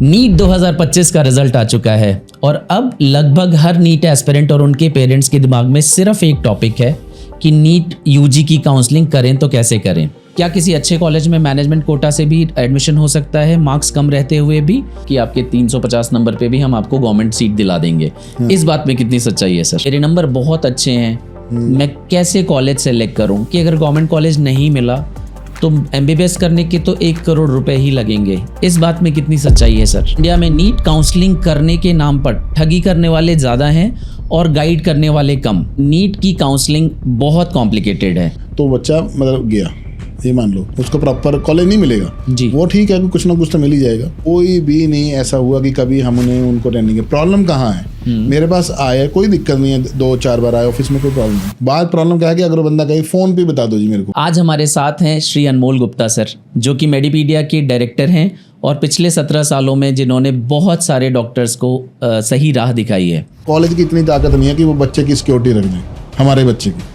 NEET 2025 का result आ चुका है और अब लगभग हर नीट एस्पिरेंट और उनके पेरेंट्स के दिमाग में सिर्फ एक टॉपिक है कि नीट यूजी की काउंसलिंग करें तो कैसे करें। क्या किसी अच्छे कॉलेज में मैनेजमेंट कोटा से भी एडमिशन हो सकता है मार्क्स कम रहते हुए भी, कि आपके 350 नंबर पे भी हम आपको गवर्नमेंट सीट दिला देंगे। इस बात में कितनी सच्चाई है सर? मेरे नंबर बहुत अच्छे हैं, मैं कैसे कॉलेज सेलेक्ट करूं कि अगर गवर्नमेंट कॉलेज नहीं मिला तो एमबीबीएस करने के तो 1 करोड़ रुपए ही लगेंगे। इस बात में कितनी सच्चाई है सर? इंडिया में नीट काउंसलिंग करने के नाम पर ठगी करने वाले ज़्यादा हैं और गाइड करने वाले कम। नीट की काउंसलिंग बहुत कॉम्प्लिकेटेड है। तो बच्चा मतलब गया, ये मान लो उसको प्रॉपर कॉलेज नहीं मिलेगा जी, वो ठीक है, कुछ ना कुछ तो मिल ही जाएगा। कोई भी नहीं ऐसा हुआ कि कभी हमने उनको ट्रेनिंग की। प्रॉब्लम कहाँ है? मेरे पास आया, कोई दिक्कत नहीं है, 2-4 बार आया ऑफिस में, कोई प्रॉब्लम नहीं। बात प्रॉब्लम क्या है कि अगर बंदा कहे फोन पे बता दो जी मेरे को। आज हमारे साथ हैं श्री अनमोल गुप्ता सर, जो कि मेडिपीडिया के डायरेक्टर हैं और पिछले 17 सालों में जिन्होंने बहुत सारे डॉक्टर्स को सही राह दिखाई है। कॉलेज की इतनी ताकत नहीं है कि वो बच्चे की सिक्योरिटी रख दें। हमारे बच्चे की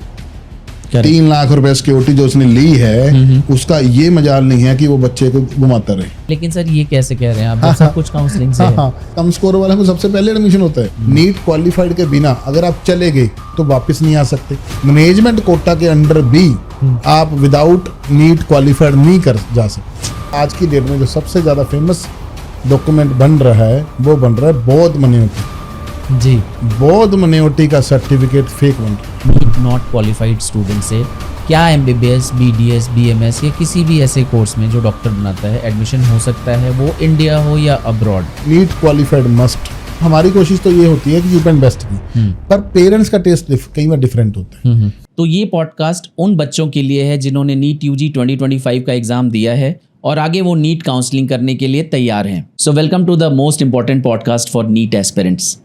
3 लाख रुपए सिक्योरिटी जो उसने ली है, उसका ये मजाल नहीं है कि वो बच्चे को घुमाता रहे। लेकिन सर ये कैसे कह रहे हैं आप? सब कुछ काउंसलिंग से है। कम स्कोर वाले को सबसे पहले एडमिशन होता है। नीट क्वालिफाइड के बिना अगर आप चले गए तो वापस नहीं आ सकते। मैनेजमेंट कोटा के अंडर भी आप विदाउट नीट क्वालिफाइड नहीं कर जा सकते। आज की डेट में जो सबसे ज्यादा फेमस डॉक्यूमेंट बन रहा है वो बन रहा है बौद्ध मनियोटी जी। बौद्ध मनियोटी का सर्टिफिकेट फेक बन रहा है। नीट नॉट क्वालिफाइड स्टूडेंट से क्या एमबीबीएस, बीडीएस, बीएमएस या किसी भी ऐसे कोर्स में जो डॉक्टर बनाता है एडमिशन हो सकता है, वो इंडिया हो या अब्रॉड? NEET qualified must. हमारी कोशिश तो ये होती है कि यूपी एंड बेस्ट की, पर पेरेंट्स का टेस्ट कई बार डिफरेंट होता है। तो ये पॉडकास्ट उन बच्चों के लिए है जिन्होंने नीट यूजी 2025 का एग्जाम दिया है और आगे वो नीट काउंसलिंग करने के लिए तैयार हैं। So welcome to the most important podcast for NEET aspirants.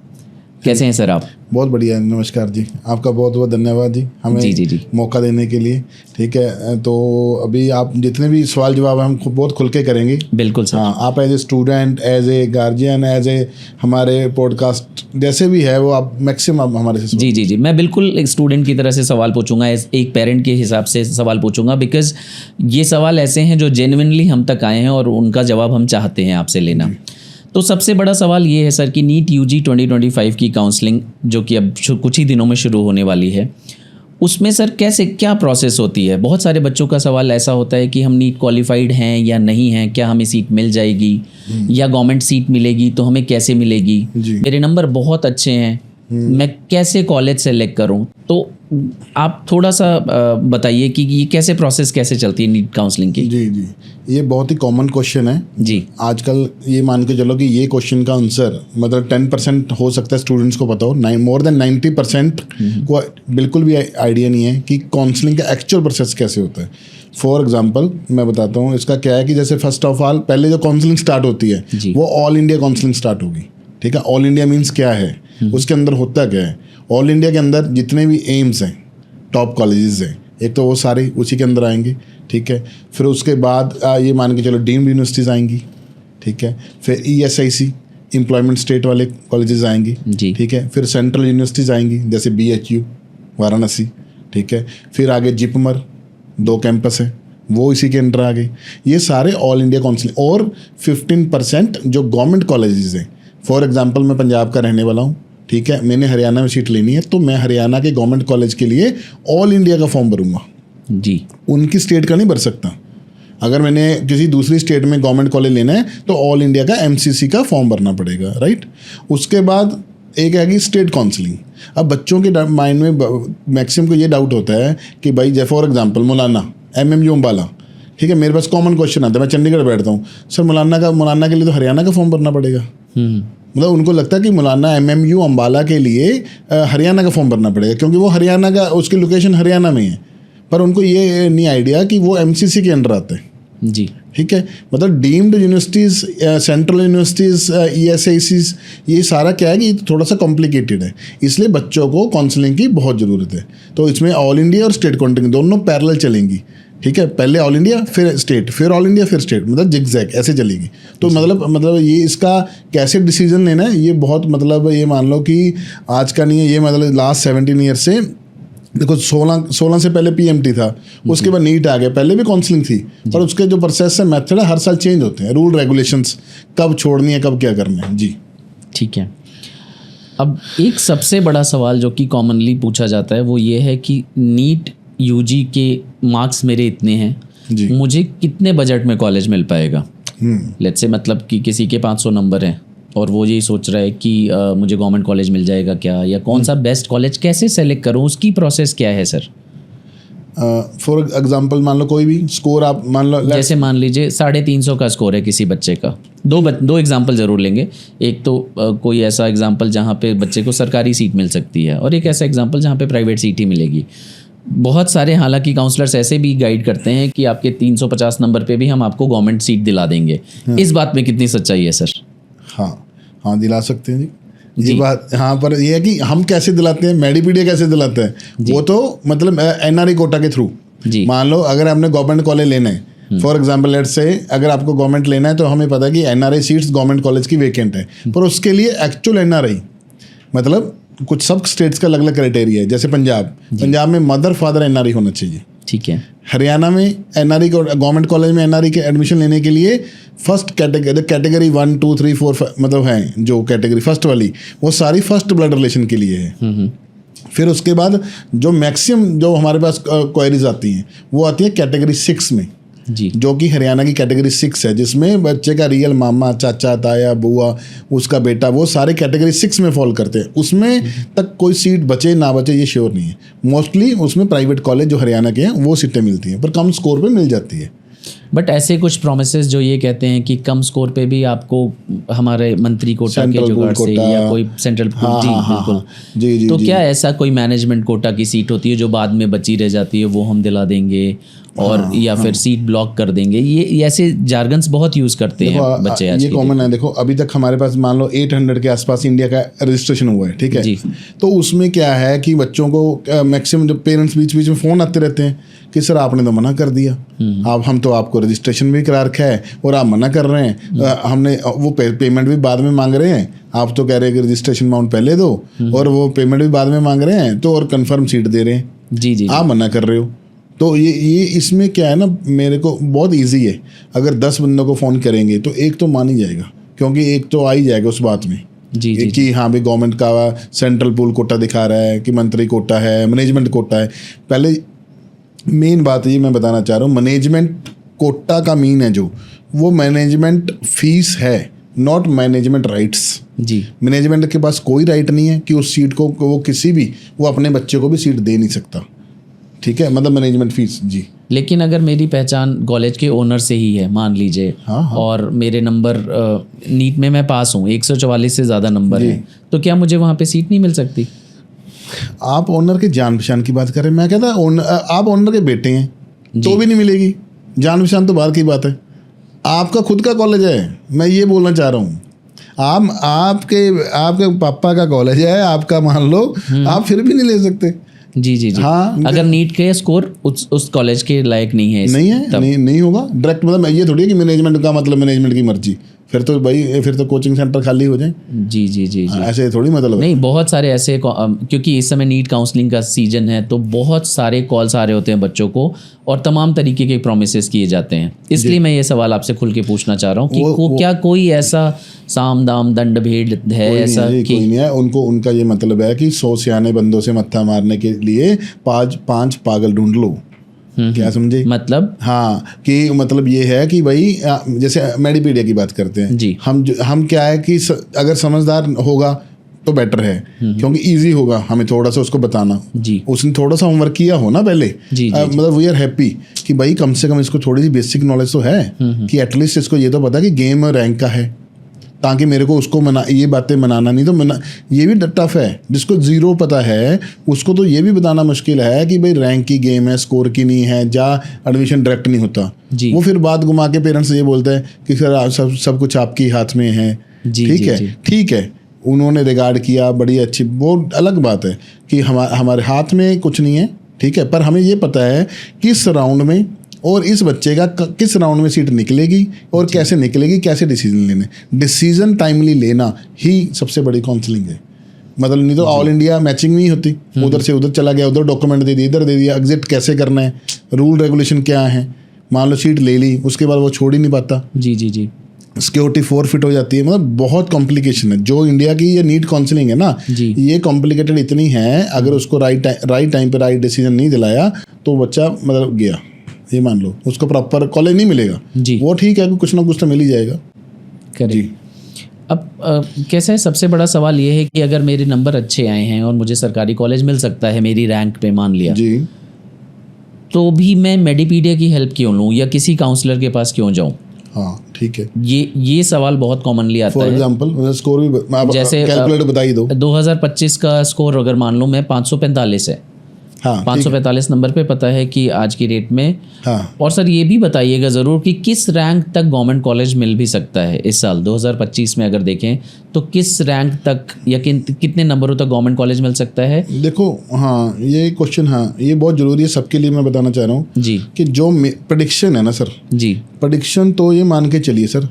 कैसे हैं सर आप? बहुत बढ़िया, नमस्कार जी, आपका बहुत बहुत धन्यवाद जी हमें जी। मौका देने के लिए। ठीक है, तो अभी आप जितने भी सवाल जवाब हम बहुत खुल के करेंगे। बिल्कुल सर। हाँ, आप as a student, as a guardian, as a हमारे पॉडकास्ट जैसे भी है वो आप मैक्सिमम हमारे से जी, मैं बिल्कुल एक स्टूडेंट की तरह से सवाल पूछूंगा, एक पेरेंट के हिसाब से सवाल पूछूंगा, बिकॉज ये सवाल ऐसे हैं जो जेन्युइनली हम तक आए हैं और उनका जवाब हम चाहते हैं आपसे लेना। तो सबसे बड़ा सवाल ये है सर कि नीट यूजी 2025 की काउंसलिंग जो कि अब कुछ ही दिनों में शुरू होने वाली है, उसमें सर कैसे क्या प्रोसेस होती है? बहुत सारे बच्चों का सवाल ऐसा होता है कि हम नीट क्वालिफाइड हैं या नहीं हैं, क्या हमें सीट मिल जाएगी या गवर्नमेंट सीट मिलेगी तो हमें कैसे मिलेगी? मेरे नंबर बहुत अच्छे हैं, मैं कैसे कॉलेज सेलेक्ट करूं? तो आप थोड़ा सा बताइए कि ये कैसे प्रोसेस कैसे चलती है नीट काउंसलिंग की? जी, ये बहुत ही कॉमन क्वेश्चन है जी। आजकल ये मान के चलो कि ये क्वेश्चन का आंसर मतलब 10% हो सकता है स्टूडेंट्स को पता हो, मोर देन 90% को बिल्कुल भी आइडिया नहीं है कि काउंसलिंग का एक्चुअल प्रोसेस कैसे होता है। फॉर एग्जाम्पल मैं बताता हूँ, इसका क्या है कि जैसे फर्स्ट ऑफ ऑल पहले जो काउंसलिंग स्टार्ट होती है वो ऑल इंडिया काउंसलिंग स्टार्ट होगी। ठीक है, ऑल इंडिया मीन्स क्या है, उसके अंदर होता क्या है? ऑल इंडिया के अंदर जितने भी एम्स हैं, टॉप कॉलेजेस हैं, एक तो वो सारे उसी के अंदर आएंगे। ठीक है, फिर उसके बाद ये मान के चलो डीम्ड यूनिवर्सिटीज़ आएंगी। ठीक है, फिर ESIC एम्प्लॉयमेंट स्टेट वाले कॉलेजेस आएंगी। ठीक है, फिर सेंट्रल यूनिवर्सिटीज़ आएंगी जैसे BHU वाराणसी। ठीक है, फिर आगे जिपमर 2 कैंपस है वो इसी के अंदर आ गए। ये सारे ऑल इंडिया काउंसलिंग। और 15% जो गवर्नमेंट कॉलेजेस हैं, फॉर एग्जांपल मैं पंजाब का रहने वाला हूँ, ठीक है, मैंने हरियाणा में सीट लेनी है तो मैं हरियाणा के गवर्नमेंट कॉलेज के लिए ऑल इंडिया का फॉर्म भरूंगा जी, उनकी स्टेट का नहीं भर सकता। अगर मैंने किसी दूसरी स्टेट में गवर्नमेंट कॉलेज लेना है तो ऑल इंडिया का MCC का फॉर्म भरना पड़ेगा, राइट। उसके बाद एक है कि स्टेट काउंसलिंग। अब बच्चों के माइंड में मैक्सिमम को ये डाउट होता है कि भाई जैसे for example Maulana MMU Ambala, ठीक है, मेरे पास कॉमन क्वेश्चन आता है, मैं चंडीगढ़ बैठता हूँ, सर मौलाना के लिए तो हरियाणा का फॉर्म भरना पड़ेगा। मतलब उनको लगता है कि मौलाना MMU अम्बाला के लिए हरियाणा का फॉर्म भरना पड़ेगा क्योंकि वो हरियाणा का, उसकी लोकेशन हरियाणा में है, पर उनको ये नहीं आइडिया कि वो MCC के अंडर आते हैं जी। ठीक है, मतलब deemed universities, central universities, ESICs, ये सारा क्या है कि थोड़ा सा कॉम्प्लिकेटेड है, इसलिए बच्चों को काउंसलिंग की बहुत ज़रूरत है। तो इसमें ऑल इंडिया और स्टेट काउंसलिंग दोनों पैरेलल चलेंगी। ठीक है, पहले ऑल इंडिया फिर स्टेट, फिर ऑल इंडिया फिर स्टेट, मतलब जिगजैग ऐसे चलेगी। तो मतलब ये इसका कैसे डिसीजन लेना है, ये बहुत मतलब ये मान लो कि आज का नहीं है, ये मतलब लास्ट 17 ईयर से देखो 16 से पहले पीएमटी था, उसके बाद नीट आ गया, पहले भी काउंसलिंग थी, पर उसके जो प्रोसेस है, मेथड है, हर साल चेंज होते हैं, रूल रेगुलेशंस कब छोड़नी है, कब क्या करना है। जी ठीक है। अब एक सबसे बड़ा सवाल जो कि कॉमनली पूछा जाता है वो ये है कि नीट यूजी के मार्क्स मेरे इतने हैं, जी मुझे कितने बजट में कॉलेज मिल पाएगा। लेट्स से मतलब कि किसी के 500 नंबर हैं और वो यही सोच रहा है कि मुझे गवर्नमेंट कॉलेज मिल जाएगा क्या, या कौन सा बेस्ट कॉलेज कैसे सेलेक्ट करूं, उसकी प्रोसेस क्या है सर। फॉर एग्जांपल मान लो कोई भी स्कोर आप मान लो, जैसे मान लीजिए 350 का स्कोर है किसी बच्चे का, दो एग्जांपल ज़रूर लेंगे। एक तो कोई ऐसा एग्जांपल जहाँ पे बच्चे को सरकारी सीट मिल सकती है, और एक ऐसा एग्जांपल जहाँ पे प्राइवेट सीट ही मिलेगी। बहुत सारे हालांकि काउंसलर्स ऐसे भी गाइड करते हैं कि आपके 350 नंबर पे भी हम आपको गवर्नमेंट सीट दिला देंगे। इस बात में कितनी सच्चाई है सर। हाँ दिला सकते हैं जी, ये बात। हाँ, पर ये है कि हम कैसे दिलाते हैं, मेडिपीडिया कैसे दिलाते हैं, वो तो मतलब एनआरई कोटा के थ्रू। मान लो अगर आपने गवर्नमेंट कॉलेज लेना है, फॉर एग्जांपल लेट्स से अगर आपको गवर्नमेंट लेना है तो हमें पता है कि एनआरई सीट्स गवर्नमेंट कॉलेज की वेकेंट है, पर उसके लिए एक्चुअल एनआरई मतलब कुछ सब स्टेट्स का अलग अलग क्राइटेरिया है। जैसे पंजाब में मदर फादर एनआरई होना चाहिए, ठीक है। हरियाणा में एनआरई को गवर्नमेंट कॉलेज में एनआरई के एडमिशन लेने के लिए फर्स्ट कैटेगरी 1 2 3 4 मतलब हैं जो कैटेगरी फर्स्ट वाली, वो सारी फर्स्ट ब्लड रिलेशन के लिए है। फिर उसके बाद जो मैक्सिमम जो हमारे पास क्वेरीज आती हैं वो आती है कैटेगरी 6 में जी, जो कि हरियाणा की कैटेगरी 6 है, जिसमें बच्चे का रियल मामा चाचा ताया बुआ उसका बेटा वो सारे कैटेगरी 6 में फॉल करते हैं। उसमें तक कोई सीट बचे ना बचे ये श्योर नहीं है। मोस्टली उसमें प्राइवेट कॉलेज जो हरियाणा के हैं वो सीटें मिलती हैं, पर कम स्कोर पे मिल जाती है। बट ऐसे कुछ प्रोमिसेस जो ये कहते हैं कि कम स्कोर पे भी आपको हमारे मंत्री कोटा के जुगाड़ से या कोई सेंट्रल हाँ, जी हाँ, बिल्कुल हाँ, जी, तो जी, क्या ऐसा कोई मैनेजमेंट कोटा की सीट होती है जो बाद में बची रह जाती है, वो हम दिला देंगे और या फिर सीट ब्लॉक कर देंगे, ये ऐसे जार्गन्स बहुत यूज करते हैं बच्चे आज ये कॉमन है। देखो अभी तक हमारे पास मान लो 800 के आसपास इंडिया का रजिस्ट्रेशन हुआ है, ठीक है जी। तो उसमें क्या है कि बच्चों को मैक्सिमम जो पेरेंट्स बीच बीच में फ़ोन आते रहते हैं कि सर आपने तो मना कर दिया, आप हम तो आपको रजिस्ट्रेशन भी करा रखा है और आप मना कर रहे हैं, हमने वो पेमेंट भी बाद में मांग रहे हैं, आप तो कह रहे हैं कि रजिस्ट्रेशन अमाउंट पहले दो और वो पेमेंट भी बाद में मांग रहे हैं, तो और कंफर्म सीट दे रहे हैं, जी जी आप मना कर रहे हो। तो ये इसमें क्या है ना, मेरे को बहुत इजी है, अगर 10 बंदों को फ़ोन करेंगे तो एक तो मान ही जाएगा, क्योंकि एक तो आ ही जाएगा उस बात में जी जी कि हाँ भाई गवर्नमेंट का सेंट्रल पूल कोटा दिखा रहा है कि मंत्री कोटा है, मैनेजमेंट कोटा है। पहले मेन बात ये मैं बताना चाह रहा हूँ, मैनेजमेंट कोटा का मीन है जो वो मैनेजमेंट फीस है, नॉट मैनेजमेंट राइट्स। जी मैनेजमेंट के पास कोई राइट नहीं है कि उस सीट को वो किसी भी वो अपने बच्चे को भी सीट दे नहीं सकता, ठीक है, मतलब मैनेजमेंट फीस जी। लेकिन अगर मेरी पहचान कॉलेज के ओनर से ही है मान लीजिए, हाँ, हाँ। और मेरे नंबर नीट में मैं पास हूँ, 144 से ज़्यादा नंबर है, तो क्या मुझे वहाँ पे सीट नहीं मिल सकती? आप ओनर के जान पहचान की बात करें, मैं कहता आप ओनर के बेटे हैं तो भी नहीं मिलेगी, जान पहचान तो बाहर की बात है। आपका खुद का कॉलेज है, मैं ये बोलना चाह रहा हूँ, आपके पापा का कॉलेज है आपका, मान लो आप फिर भी नहीं ले सकते। जी जी जी हाँ, अगर नीट के स्कोर उस कॉलेज के लायक नहीं है, नहीं होगा डायरेक्ट, मतलब ये थोड़ी है कि मैनेजमेंट का मतलब मैनेजमेंट की मर्जी, फिर तो भाई फिर तो कोचिंग सेंटर खाली हो जाए। जी जी जी जी ऐसे थोड़ी मतलब नहीं, बहुत सारे ऐसे क्योंकि इस समय नीट काउंसलिंग का सीजन है तो बहुत सारे कॉल्स आ रहे होते हैं बच्चों को और तमाम तरीके के प्रोमिसेस किए जाते हैं, इसलिए मैं ये सवाल आपसे खुल के पूछना चाह रहा हूँ कि क्या कोई ऐसा साम दाम दंड भेद है ऐसा कि कोई नहीं है। उनका ये मतलब है कि 100 सियाने बंदों से मत्था मारने के लिए 5 पागल ढूंढ लो, क्या समझे मतलब? हाँ, कि मतलब ये है कि भाई जैसे मेडिपीडिया की बात करते हैं जी, हम क्या है कि अगर समझदार होगा तो बेटर है, क्योंकि इजी होगा हमें थोड़ा सा उसको बताना जी, उसने थोड़ा सा होमवर्क किया हो ना पहले जी, मतलब वी आर हैप्पी कि भाई कम से कम इसको थोड़ी सी बेसिक नॉलेज तो है कि एटलीस्ट इसको ये तो पता कि गेम रैंक का है, ताकि मेरे को उसको ये बातें मनाना नहीं तो ये भी टफ है। जिसको जीरो पता है उसको तो ये भी बताना मुश्किल है कि भाई रैंक की गेम है, स्कोर की नहीं है, जा एडमिशन डायरेक्ट नहीं होता। वो फिर बात घुमा के पेरेंट्स से ये बोलते हैं कि सर सब कुछ आपके हाथ में है, ठीक है उन्होंने रिगार्ड किया, बड़ी अच्छी, वो अलग बात है कि हमारे हाथ में कुछ नहीं है, ठीक है, पर हमें ये पता है किस राउंड में और इस बच्चे का किस राउंड में सीट निकलेगी और कैसे निकलेगी, कैसे डिसीजन लेने, डिसीजन टाइमली लेना ही सबसे बड़ी काउंसलिंग है। मतलब नहीं तो ऑल इंडिया मैचिंग नहीं होती, उधर से उधर चला गया, उधर डॉक्यूमेंट दे दिया, इधर दे दिया, एग्जिट कैसे करना है, रूल रेगुलेशन क्या है, मान लो सीट ले ली उसके बाद वो छोड़ ही नहीं पाता, जी जी जी, सिक्योरिटी फोरफिट हो जाती है, मतलब बहुत कॉम्प्लिकेशन है। जो इंडिया की ये नीट काउंसलिंग है ना, जी। ये कॉम्प्लिकेटेड इतनी है, अगर उसको राइट टाइम पे राइट डिसीजन नहीं दिलाया तो बच्चा मतलब गया, ये मान लो उसको प्रॉपर कॉलेज नहीं मिलेगा जी। वो ठीक है कि कुछ ना कुछ तो मिल ही जाएगा। करेक्ट। अब कैसा है, सबसे बड़ा सवाल ये है कि अगर मेरे नंबर अच्छे आए हैं और मुझे सरकारी कॉलेज मिल सकता है मेरी रैंक पे, मान लिया जी, तो भी मैं मेडिपीडिया की हेल्प क्यों लूँ या किसी काउंसलर के पास क्यों जाऊँ? हाँ ठीक है। ये सवाल बहुत कॉमनली आता फॉर है। एग्जांपल स्कोर भी आप जैसे कैलकुलेट बता ही दो। 2025 का स्कोर अगर मान लो मैं 545 है, हाँ 545 नंबर पे पता है कि आज की डेट में, हाँ और सर ये भी बताइएगा ज़रूर कि किस रैंक तक गवर्नमेंट कॉलेज मिल भी सकता है इस साल 2025 में, अगर देखें तो किस रैंक तक या कितने नंबरों तक गवर्नमेंट कॉलेज मिल सकता है? देखो, हाँ ये क्वेश्चन, हाँ ये बहुत ज़रूरी है सबके लिए, मैं बताना चाह रहा हूँ जी कि जो प्रेडिक्शन है ना सर, जी प्रेडिक्शन तो ये मान के चलिए सर,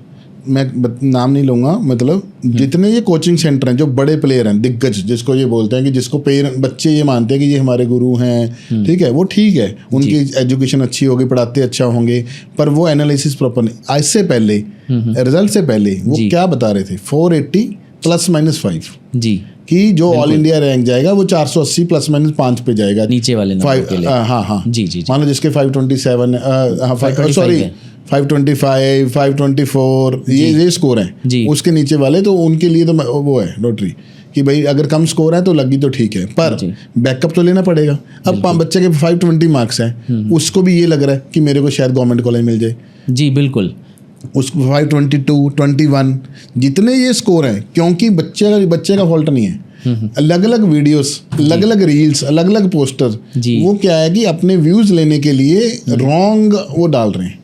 मैं नाम नहीं लूँगा, मतलब जितने ये कोचिंग सेंटर हैं जो बड़े प्लेयर हैं, दिग्गज जिसको ये बोलते हैं कि जिसको बच्चे ये मानते हैं कि ये हमारे गुरु हैं, ठीक है, वो ठीक है, उनकी एजुकेशन अच्छी होगी, पढ़ाते अच्छा होंगे, पर वो एनालिसिस प्रॉपर नहीं, आज से पहले रिजल्ट से पहले वो क्या बता रहे थे, 480 +-5 जी, कि जो ऑल इंडिया रैंक जाएगा वो 480 +-5 पे जाएगा, नीचे वाले नंबर के लिए। हाँ हाँ जी जी, मान लो जिसके 527 सॉरी 525 524 ये स्कोर है, उसके नीचे वाले तो उनके लिए तो वो है लॉटरी कि भाई अगर कम स्कोर है तो लगी तो ठीक है, पर बैकअप तो लेना पड़ेगा। अब बच्चे के 520 मार्क्स हैं, उसको भी ये लग रहा है कि मेरे को शायद गवर्नमेंट कॉलेज मिल जाए। जी बिल्कुल, उसको 522 21 जितने ये स्कोर हैं, क्योंकि बच्चे का फॉल्ट नहीं है, अलग अलग वीडियोस, अलग अलग रील्स, अलग अलग पोस्टर, वो क्या है कि अपने व्यूज लेने के लिए रॉन्ग वो डाल रहे हैं,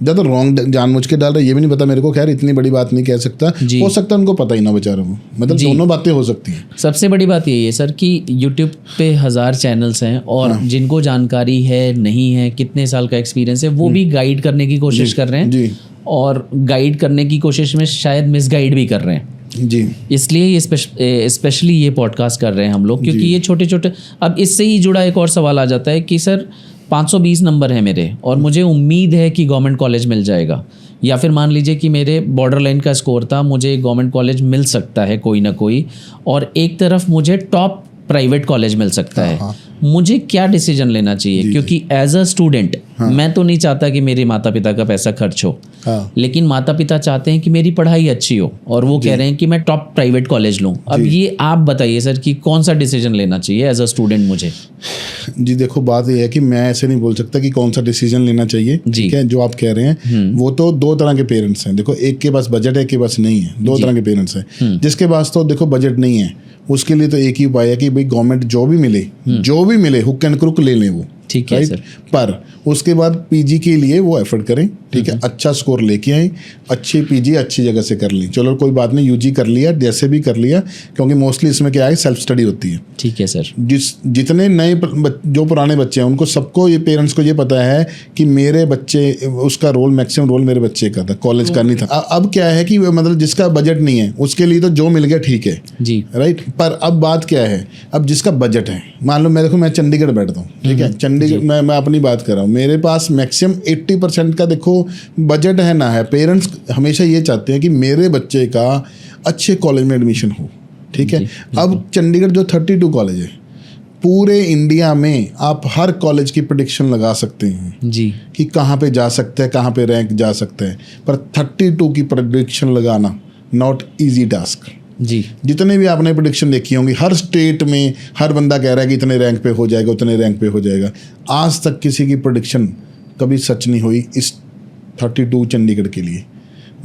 ज़्यादा रॉन्ग जानबूझ के डाल रहे हैं, ये भी नहीं पता मेरे को, खैर इतनी बड़ी बात नहीं कह सकता, हो सकता है उनको पता ही ना बेचारों को, मतलब दोनों बातें हो सकती हैं। सबसे बड़ी बात यही है सर कि यूट्यूब पे 1000 चैनल्स हैं और जिनको जानकारी है नहीं है, कितने साल का एक्सपीरियंस है, वो भी गाइड करने की कोशिश कर रहे हैं जी, और गाइड करने की कोशिश में शायद मिसगाइड भी कर रहे हैं जी, इसलिए ये स्पेशली ये पॉडकास्ट कर रहे हैं हम लोग, क्योंकि ये छोटे छोटे, अब इससे ही जुड़ा एक और सवाल आ जाता है कि सर 520 नंबर है मेरे और मुझे उम्मीद है कि गवर्नमेंट कॉलेज मिल जाएगा, या फिर मान लीजिए कि मेरे बॉर्डर लाइन का स्कोर था, मुझे गवर्नमेंट कॉलेज मिल सकता है कोई ना कोई, और एक तरफ मुझे टॉप प्राइवेट कॉलेज मिल सकता है, मुझे क्या डिसीजन लेना चाहिए? क्योंकि एज अ स्टूडेंट मैं तो नहीं चाहता कि मेरे माता पिता का पैसा खर्च हो, लेकिन माता पिता चाहते हैं कि मेरी पढ़ाई अच्छी हो और वो कह रहे हैं कि मैं टॉप प्राइवेट कॉलेज लूँ। अब ये आप बताइए सर कि कौन सा डिसीजन लेना चाहिए एज अ स्टूडेंट मुझे? जी देखो, बात ये है कि मैं ऐसे नहीं बोल सकता कि कौन सा डिसीजन लेना चाहिए, ठीक है, जो आप कह रहे हैं वो तो दो तरह के पेरेंट्स हैं। देखो, एक के पास बजट है, एक के पास नहीं है, दो तरह के पेरेंट्स हैं। जिसके पास तो देखो बजट नहीं है, उसके लिए तो एक ही उपाय है कि भाई गवर्नमेंट जो भी मिले हुक एंड क्रुक ले लें वो, ठीक है सर। पर उसके बाद पीजी के लिए वो एफर्ट करें, ठीक है, अच्छा स्कोर लेके आए, अच्छी पीजी अच्छी जगह से कर लें, चलो कोई बात नहीं, यूजी कर लिया, जैसे भी कर लिया, क्योंकि मोस्टली इसमें क्या है, सेल्फ स्टडी होती है। ठीक है सर। जितने नए जो पुराने बच्चे हैं उनको सबको ये पेरेंट्स को ये पता है कि मेरे बच्चे, उसका रोल मैक्सिमम रोल मेरे बच्चे का था, कॉलेज का नहीं था। अब क्या है कि मतलब जिसका बजट नहीं है उसके लिए तो जो मिल गया ठीक है जी, राइट। पर अब बात क्या है, अब जिसका बजट है, मान लो मैं चंडीगढ़ बैठता हूँ, ठीक है, चंडीगढ़ मैं अपनी बात कर रहा हूँ, मेरे पास मैक्सिमम 80% का देखो बजट है ना है, पेरेंट्स हमेशा ये चाहते हैं कि मेरे बच्चे का अच्छे कॉलेज में एडमिशन हो, ठीक है। अब चंडीगढ़ जो 32 कॉलेज है पूरे इंडिया में, आप हर कॉलेज की प्रेडिक्शन लगा सकते हैं जी कि कहाँ पे जा सकते हैं, कहाँ पे रैंक जा सकते हैं, पर 32 की प्रेडिक्शन लगाना नॉट इजी टास्क जी। जितने भी आपने प्रेडिक्शन देखी होंगी, हर स्टेट में हर बंदा कह रहा है कि इतने रैंक पे हो जाएगा, उतने रैंक पे हो जाएगा, आज तक किसी की प्रेडिक्शन कभी सच नहीं हुई इस 32 चंडीगढ़ के लिए।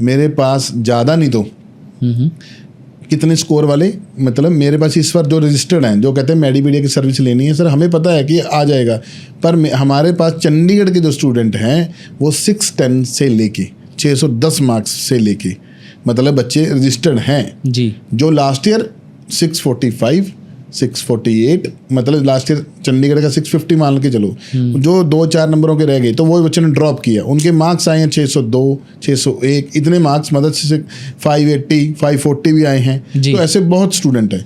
मेरे पास ज़्यादा नहीं तो कितने स्कोर वाले, मतलब मेरे पास इस बार जो रजिस्टर्ड हैं, जो कहते हैं मेडिपीडिया की सर्विस लेनी है, सर हमें पता है कि आ जाएगा, पर हमारे पास चंडीगढ़ के जो स्टूडेंट हैं वो 610 से लेके 610 मार्क्स से लेके, मतलब बच्चे रजिस्टर्ड हैं जी, जो लास्ट ईयर 645 648, मतलब लास्ट ईयर चंडीगढ़ का 650 मान के चलो, जो 2-4 नंबरों के रह गए तो वो बच्चों ने ड्रॉप किया, उनके मार्क्स आए हैं 602 601, इतने मार्क्स, मतलब 580 540 भी आए हैं। तो ऐसे बहुत स्टूडेंट हैं।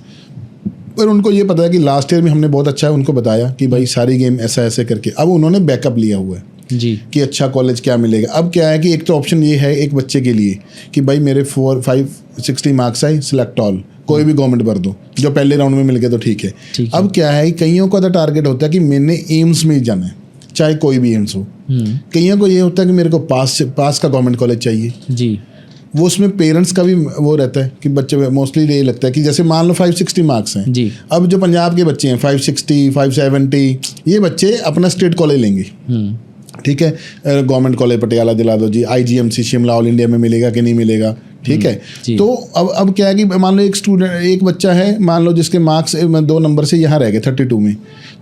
पर उनको ये पता है कि लास्ट ईयर में हमने बहुत अच्छा है उनको बताया कि भाई सारी गेम ऐसा ऐसे करके, अब उन्होंने बैकअप लिया हुआ है जी कि अच्छा कॉलेज क्या मिलेगा। अब क्या है कि एक तो ऑप्शन ये है एक बच्चे के लिए कि भाई मेरे 560 मार्क्स आए, सिलेक्ट ऑल, कोई भी गवर्नमेंट भर दो, जो पहले राउंड में मिल गया तो ठीक है। अब क्या है कईयों का तो टारगेट होता है कि मैंने एम्स में ही जाना है, चाहे कोई भी एम्स हो। कईयों को ये होता है कि मेरे को पास का गवर्नमेंट कॉलेज चाहिए जी। वो उसमें पेरेंट्स का भी वो रहता है कि बच्चे मोस्टली ये लगता है कि जैसे मान लो 560 मार्क्स हैं जी, अब जो पंजाब के बच्चे हैं 560 570, ये बच्चे अपना स्टेट कॉलेज लेंगे, ठीक है, गवर्नमेंट कॉलेज पटियाला दिला दो जी, IGMC शिमला ऑल इंडिया में मिलेगा कि नहीं मिलेगा, ठीक है। तो अब क्या है कि मान लो एक बच्चा है, मान लो जिसके मार्क्स 2 नंबर से यहाँ रह गए 32 में,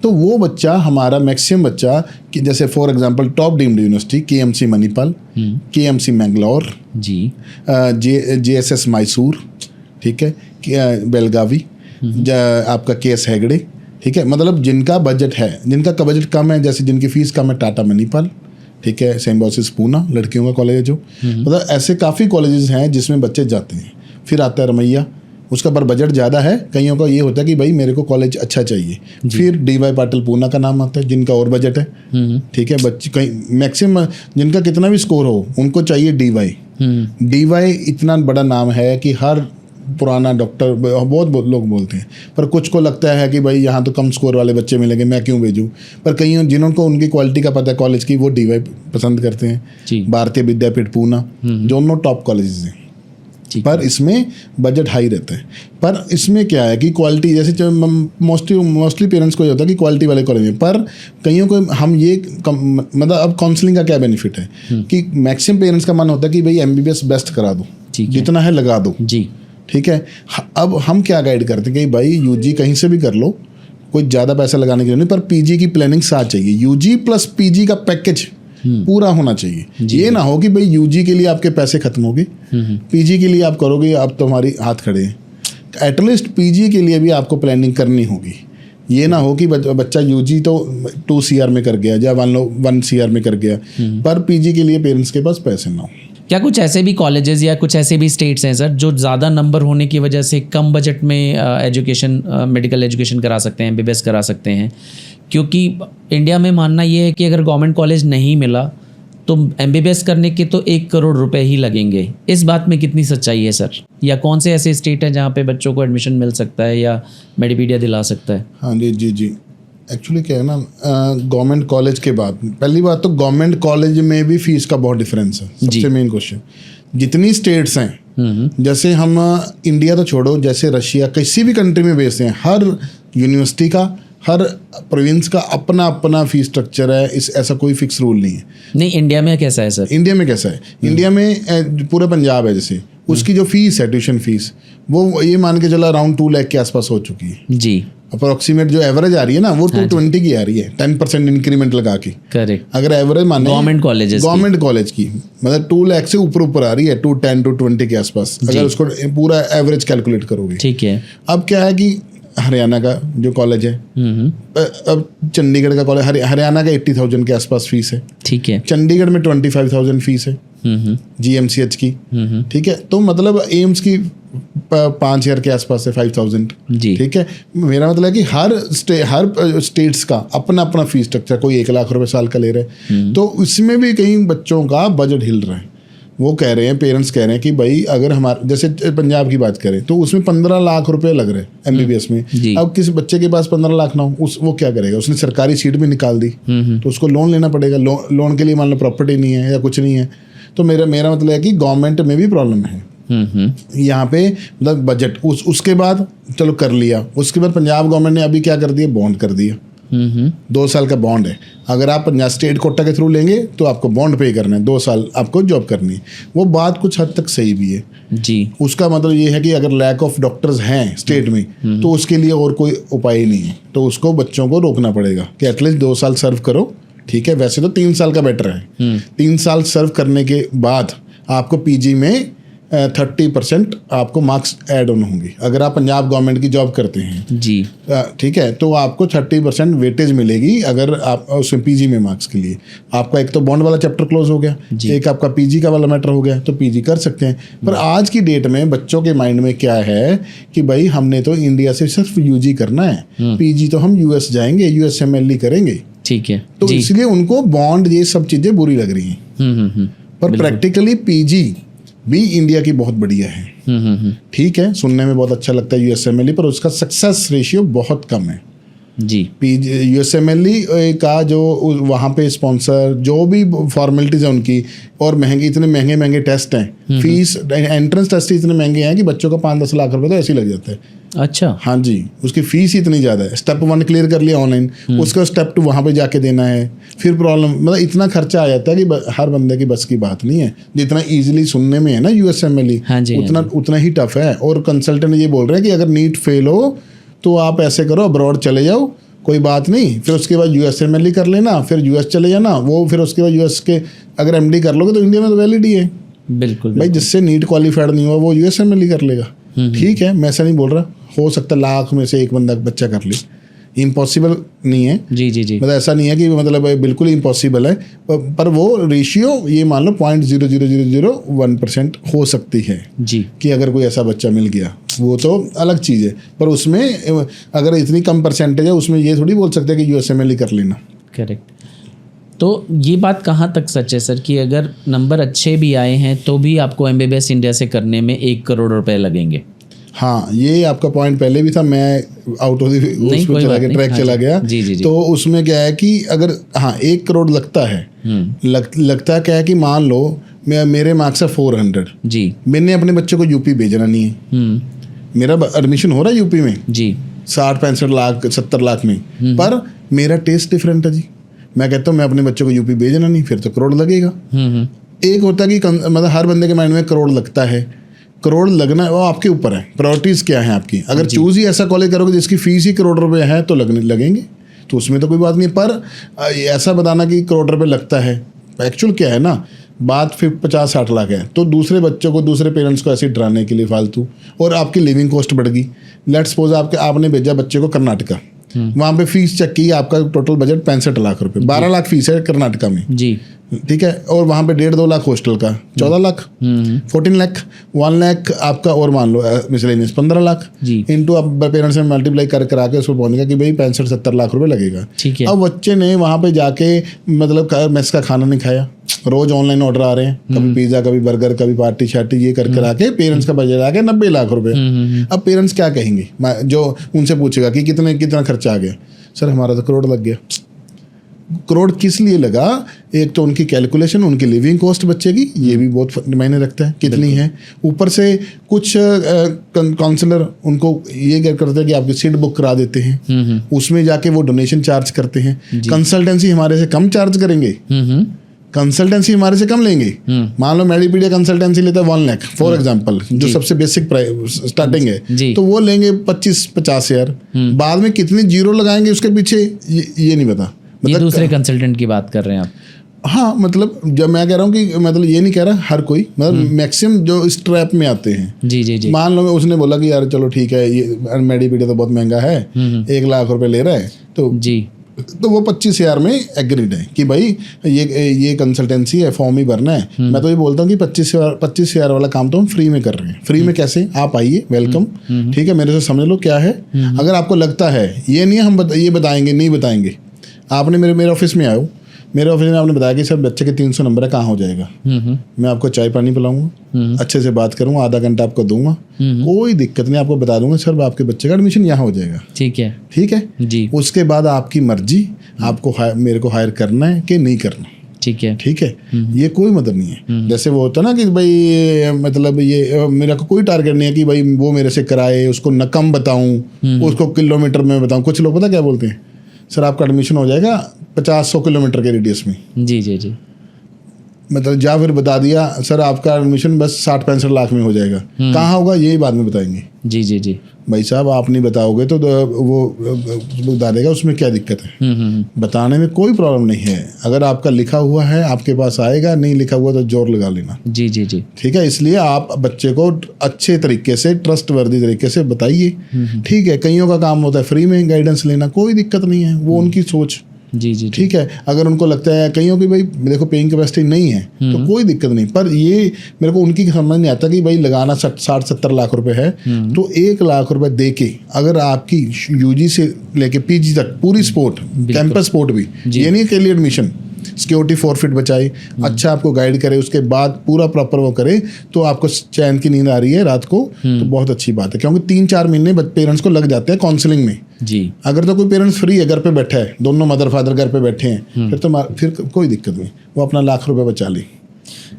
तो वो बच्चा हमारा मैक्सिमम बच्चा कि जैसे for example top deemed university KMC Manipal, KMC Mangalore जी, JSS मैसूर, ठीक है, बेलगावी, आपका KS हेगड़े, ठीक है, मतलब जिनका बजट है, जिनका बजट कम है, जैसे जिनकी फीस कम है, टाटा मणिपाल, ठीक है, सिम्बायोसिस पूना लड़कियों का कॉलेज है जो, मतलब ऐसे काफ़ी कॉलेजेस हैं जिसमें बच्चे जाते हैं। फिर आता है रमैया, उसका पर बजट ज़्यादा है, कईयों का ये होता है कि भाई मेरे को कॉलेज अच्छा चाहिए। फिर DY पाटिल पूना का नाम आता है जिनका और बजट है, ठीक है, बच्चे कहीं मैक्सिमम जिनका कितना भी स्कोर हो उनको चाहिए DY इतना बड़ा नाम है कि हर पुराना डॉक्टर बहुत लोग बोलते हैं, पर कुछ को लगता है कि भाई यहाँ तो कम स्कोर वाले बच्चे मिलेंगे, मैं क्यों भेजूँ, पर कई जिन्होंने उनकी क्वालिटी का पता है कॉलेज की, वो DY पसंद करते हैं। भारतीय विद्यापीठ पूना, दोनों टॉप कॉलेजेस हैं, पर इसमें बजट हाई रहता है। पर इसमें क्या है कि क्वालिटी, जैसे मोस्टली पेरेंट्स को ये होता है कि क्वालिटी वाले कॉलेज में, पर कईयों को हम ये मतलब अब काउंसलिंग का क्या बेनिफिट है कि मैक्सिमम पेरेंट्स का मन होता है कि भाई MBBS बेस्ट करा दो, जितना है लगा दो जी, ठीक है। अब हम क्या गाइड करते हैं कि भाई UG कहीं से भी कर लो, कोई ज़्यादा पैसा लगाने की नहीं, पर PG की प्लानिंग साथ चाहिए, UG प्लस PG का पैकेज पूरा होना चाहिए। ये ना हो कि भाई UG के लिए आपके पैसे खत्म हो गए, PG के लिए आप करोगे, आप तो हमारी हाथ खड़े हैं। एटलीस्ट PG के लिए भी आपको प्लानिंग करनी होगी। ये ना हो कि बच्चा UG तो 2 CR में कर गया, या मान लो 1 CR में कर गया, पर PG के लिए पेरेंट्स के पास पैसे ना हो। क्या कुछ ऐसे भी कॉलेजेस या कुछ ऐसे भी स्टेट्स हैं सर जो ज़्यादा नंबर होने की वजह से कम बजट में एजुकेशन, मेडिकल एजुकेशन करा सकते हैं, MBBS करा सकते हैं? क्योंकि इंडिया में मानना ये है कि अगर गवर्नमेंट कॉलेज नहीं मिला तो MBBS करने के तो 1 करोड़ रुपए ही लगेंगे। इस बात में कितनी सच्चाई है सर? या कौन से ऐसे स्टेट हैं जहाँ पे बच्चों को एडमिशन मिल सकता है या मेडिपीडिया दिला सकता है? हाँ जी, एक्चुअली क्या है ना, गवर्नमेंट कॉलेज के बाद पहली बात तो गवर्नमेंट कॉलेज में भी फीस का बहुत डिफरेंस है। सबसे मेन क्वेश्चन, जितनी स्टेट्स हैं, जैसे हम इंडिया तो छोड़ो, जैसे रशिया, किसी भी कंट्री में बेचते हैं, हर यूनिवर्सिटी का, हर प्रोविंस का अपना अपना फीस स्ट्रक्चर है, ऐसा कोई फिक्स रूल नहीं है। नहीं, इंडिया में कैसा है सर? इंडिया में कैसा है, इंडिया में पूरा पंजाब है, जैसे उसकी जो फीस है, ट्यूशन फीस, वो ये मान के चला अराउंड 2 लाख के आसपास हो चुकी है जी। अप्रोक्सीमेट जो एवरेज आ रही है ना, वो 220 की आ रही है, 10% इंक्रीमेंट लगा के। करेक्ट। अगर एवरेज माने गवर्नमेंट कॉलेज की मतलब 2 लाख से ऊपर आ रही है, 210 220 के आसपास, अगर उसको पूरा एवरेज कैलकुलेट करोगे, ठीक है। अब क्या है कि हरियाणा का जो कॉलेज है, अब चंडीगढ़ का कॉलेज, हरियाणा का 80,000 के आसपास फीस है, ठीक है। चंडीगढ़ में 25,000 फीस है GMCH की, ठीक है। तो मतलब एम्स की 5,000 के आसपास है, 5,000, ठीक है। मेरा मतलब है कि हर स्टेट्स का अपना अपना फीस स्ट्रक्चर, कोई 1 लाख रुपए साल का ले रहे हैं, तो इसमें भी कई बच्चों का बजट हिल रहा है। वो कह रहे हैं, पेरेंट्स कह रहे हैं कि भाई अगर हमारे जैसे पंजाब की बात करें तो उसमें 15 लाख रुपए लग रहे हैं MBBS में। अब किसी बच्चे के पास 15 लाख ना हो, वो क्या करेगा? उसने सरकारी सीट भी निकाल दी तो उसको लोन लेना पड़ेगा। लोन के लिए मान लो प्रॉपर्टी नहीं है या कुछ नहीं है, तो मेरा मतलब है कि गवर्नमेंट में भी प्रॉब्लम है यहाँ पे, मतलब बजट। उसके बाद चलो कर लिया, उसके बाद पंजाब गवर्नमेंट ने अभी क्या कर दिया, बॉन्ड कर दिया। 2 साल का बॉन्ड है, अगर आप पंजाब स्टेट कोटा के थ्रू लेंगे तो आपको बॉन्ड पे करना है, 2 साल आपको जॉब करनी है। वो बात कुछ हद तक सही भी है जी। उसका मतलब ये है कि अगर लैक ऑफ डॉक्टर्स हैं स्टेट में तो उसके लिए और कोई उपाय ही नहीं है, तो उसको बच्चों को रोकना पड़ेगा कि एटलीस्ट 2 साल सर्व करो, ठीक है। वैसे तो 3 साल का बेटर है। 3 साल सर्व करने के बाद आपको PG में 30% आपको मार्क्स ऐड ऑन होंगे। अगर आप पंजाब गवर्नमेंट की जॉब करते हैं जी, ठीक है, तो आपको 30% वेटेज मिलेगी अगर आप उसमें पीजी में मार्क्स के लिए। आपका एक तो बॉन्ड वाला चैप्टर क्लोज हो गया, एक आपका पीजी का वाला मैटर हो गया, तो पीजी कर सकते हैं। पर आज की डेट में बच्चों के माइंड में क्या है कि भाई हमने तो इंडिया से सिर्फ यूजी करना है, पीजी तो हम यूएस जाएंगे, यूएसएमएलई करेंगे, ठीक है। तो इसलिए उनको बॉन्ड ये सब चीज़ें बुरी लग रही हैं। पर प्रैक्टिकली पीजी भी इंडिया की बहुत बढ़िया है। ठीक है, सुनने में बहुत अच्छा लगता है यूएसएमएलई, पर उसका सक्सेस रेशियो बहुत कम है जी। यूएसएमएलई का जो वहाँ पे स्पॉन्सर जो भी फॉर्मेलिटीज़ है उनकी, और महंगे, इतने महंगे महंगे टेस्ट हैं, फीस एंट्रेंस टेस्ट इतने महंगे हैं कि बच्चों का 5-10 लाख रुपए तो ऐसे ही लग जाता है। अच्छा, हाँ जी, उसकी फीस ही इतनी ज़्यादा है। स्टेप 1 क्लियर कर लिया ऑनलाइन, उसका स्टेप 2 वहाँ पे जाके देना है, फिर प्रॉब्लम, मतलब इतना खर्चा आ जाता है कि हर बंदे की बस की बात नहीं है। जितना ईजिली सुनने में है ना यूएसएमएलई, उतना ही टफ है। और कंसल्टेंट ये बोल रहे हैं कि अगर नीट फेल हो तो आप ऐसे करो, अब्रॉड चले जाओ, कोई बात नहीं, फिर उसके बाद यूएसएमएलई कर लेना, फिर यूएस चले जाना, वो फिर उसके बाद यूएस के अगर एमडी कर लोगे तो इंडिया में तो वैलिड ही है। बिल्कुल भाई, जिससे नीट क्वालिफाइड नहीं हुआ वो यूएसएमएलई कर लेगा। ठीक है, मैं ऐसा नहीं बोल रहा, हो सकता है लाख में से एक बच्चा कर ले, इम्पॉसिबल नहीं है। जी जी जी, मतलब ऐसा नहीं है कि मतलब बिल्कुल इम्पॉसिबल है, पर वो रेशियो ये मान लो 0.00001% हो सकती है जी, कि अगर कोई ऐसा बच्चा मिल गया, वो तो अलग चीज़ है। पर उसमें अगर इतनी कम परसेंटेज है, उसमें ये थोड़ी बोल सकते हैं कि यूएसएमएलई कर लेना। करेक्ट। तो ये बात कहाँ तक सच है सर कि अगर नंबर अच्छे भी आए हैं तो भी आपको एमबीबीएस इंडिया से करने में 1 करोड़ रुपए लगेंगे? हाँ, ये आपका पॉइंट पहले भी था, मैं आउट ऑफ ट्रैक चला गया। जी जी जी। तो उसमें क्या है कि अगर 1 करोड़ लगता है, लगता क्या है कि मान लो मेरे मार्क्स है 400 जी, मैंने अपने बच्चे को यूपी भेजना नहीं है, मेरा एडमिशन हो रहा है यूपी में जी, 60-65 लाख 70 लाख में, पर मेरा टेस्ट डिफरेंट है जी। मैं कहता हूँ मैं अपने बच्चे को यूपी भेजना नहीं, फिर तो करोड़ लगेगा। एक होता है कि मतलब हर बंदे के माइंड में करोड़ लगता है, करोड़ लगना वो आपके ऊपर है, प्रायोरिटीज़ क्या है आपकी। अगर चूज ही ऐसा कॉलेज करोगे जिसकी फीस ही करोड़ रुपए है तो लगेंगे, तो उसमें तो कोई बात नहीं। पर ऐसा बताना कि करोड़ रुपए लगता है, एक्चुअल क्या है ना, बात फिर 50-60 लाख है, तो दूसरे बच्चों को, दूसरे पेरेंट्स को ऐसे डराने के लिए फालतू, और आपकी लिविंग कॉस्ट बढ़ गई। लेट्स सपोज आपने भेजा बच्चे को कर्नाटका, वहाँ पे फीस चेक की, आपका टोटल बजट 65 लाख रुपए, 12 लाख फीस है कर्नाटका में जी, ठीक है, और वहाँ पे 1.5-2 लाख हॉस्टल का, 14 लाख, 14 लाख, 1 लाख आपका, और मान लो मिसलेनियस 15 लाख इंटू आप पेरेंट्स में मल्टीप्लाई करा के उसको पहुँचेगा कि भाई 65-70 लाख रुपए लगेगा। अब बच्चे ने वहाँ पे जाके मतलब मेस का खाना नहीं खाया, रोज ऑनलाइन ऑर्डर आ रहे हैं, कभी पिज्जा, कभी बर्गर, कभी पार्टी शार्टी, ये कर आके पेरेंट्स का बजट आ गया 90 लाख रुपए। अब पेरेंट्स क्या कहेंगे, जो उनसे पूछेगा कि कितना खर्चा आ गया, सर हमारा तो करोड़ लग गया। करोड़ किस लिए लगा? एक तो उनकी कैलकुलेशन, उनकी लिविंग कॉस्ट बच्चे की, ये भी बहुत मायने रखता है कितनी है। ऊपर से कुछ काउंसलर उनको ये क्या करते हैं कि आपकी सीट बुक करा देते हैं, उसमें जाके वो डोनेशन चार्ज करते हैं। कंसल्टेंसी हमारे से कम चार्ज करेंगे, कंसल्टेंसी हमारे से कम लेंगे। मान लो मेडिपीडिया कंसल्टेंसी लेता है 1 लाख फॉर एग्जांपल, जो सबसे बेसिक प्राइस स्टार्टिंग है, तो वो लेंगे 25-50 हज़ार। बाद में कितनी जीरो लगाएंगे उसके पीछे ये नहीं पता। मतलब दूसरे कंसल्टेंट की बात कर रहे हैं आप? हाँ, मतलब जब मैं कह रहा हूँ कि मतलब ये नहीं कह रहा हर कोई, मतलब मैक्सिमम जो इस ट्रैप में आते हैं। जी जी जी। मान लो उसने बोला कि यार चलो ठीक है, ये मेडिपीडिया तो बहुत महंगा है, 1 लाख रुपए ले रहा है, तो वो 25 हज़ार में एग्रीड है कि भाई ये कंसल्टेंसी है, फॉर्म ही भरना है। मैं तो ये बोलता हूँ कि 25 हज़ार वाला काम तो हम फ्री में कर रहे हैं। फ्री में कैसे? आप आइए, वेलकम, ठीक है, मेरे से समझ लो क्या है। अगर आपको लगता है, ये नहीं है हम ये बताएंगे, नहीं बताएंगे, आपने मेरे ऑफिस में आओ, मेरे ऑफिस में आपने बताया कि सर बच्चे के 300 नंबर है, कहाँ हो जाएगा, मैं आपको चाय पानी पिलाऊंगा, अच्छे से बात करूंगा, आधा घंटा आपको दूंगा, कोई दिक्कत नहीं, आपको बता दूंगा सर आपके बच्चे का एडमिशन यहाँ हो जाएगा। ठीक है जी। उसके बाद आपकी मर्जी, आपको मेरे को हायर करना है कि नहीं करना। ठीक है, ये कोई मतलब नहीं है। जैसे वो होता ना कि भाई मतलब ये मेरा कोई टारगेट नहीं है कि भाई वो मेरे से कराए, उसको न कम बताऊं, उसको किलोमीटर में बताऊं। कुछ लोग पता क्या बोलते हैं, सर आपका एडमिशन हो जाएगा 50-100 किलोमीटर के रेडियस में। जी जी जी। मतलब जा फिर बता दिया सर आपका एडमिशन बस 60-65 लाख में हो जाएगा, कहाँ होगा यही बाद में बताएंगे। जी जी जी। भाई साहब आप नहीं बताओगे तो वो बता देगा, उसमें क्या दिक्कत है। बताने में कोई प्रॉब्लम नहीं है, अगर आपका लिखा हुआ है आपके पास आएगा, नहीं लिखा हुआ तो जोर लगा लेना। जी जी जी। ठीक है, इसलिए आप बच्चे को अच्छे तरीके से ट्रस्ट वर्दी तरीके से बताइए। ठीक है, कईयों का काम होता है फ्री में गाइडेंस लेना, कोई दिक्कत नहीं है, वो उनकी सोच। जी जी। ठीक है, अगर उनको लगता है कईयों की भाई देखो पेइंग कैपेसिटी नहीं है तो कोई दिक्कत नहीं, पर ये मेरे को उनकी समझ नहीं आता कि भाई लगाना 60-70 लाख रुपए है तो 1 लाख रुपए दे के अगर आपकी यूजी से लेके पीजी तक पूरी स्पोर्ट, कैंपस स्पोर्ट भी, ये नहीं अकेली एडमिशन, सिक्योरिटी फॉरफिट बचाए, अच्छा आपको गाइड करे, उसके बाद पूरा प्रॉपर वो करे तो आपको चैन की नींद आ रही है रात को तो बहुत अच्छी बात है। क्योंकि 3-4 महीने पेरेंट्स को लग जाते हैं काउंसलिंग में जी। अगर तो कोई पेरेंट्स फ्री है, घर पे बैठा है, दोनों मदर फादर घर पे बैठे हैं, फिर कोई दिक्कत नहीं, वो अपना लाख रुपए बचा ले।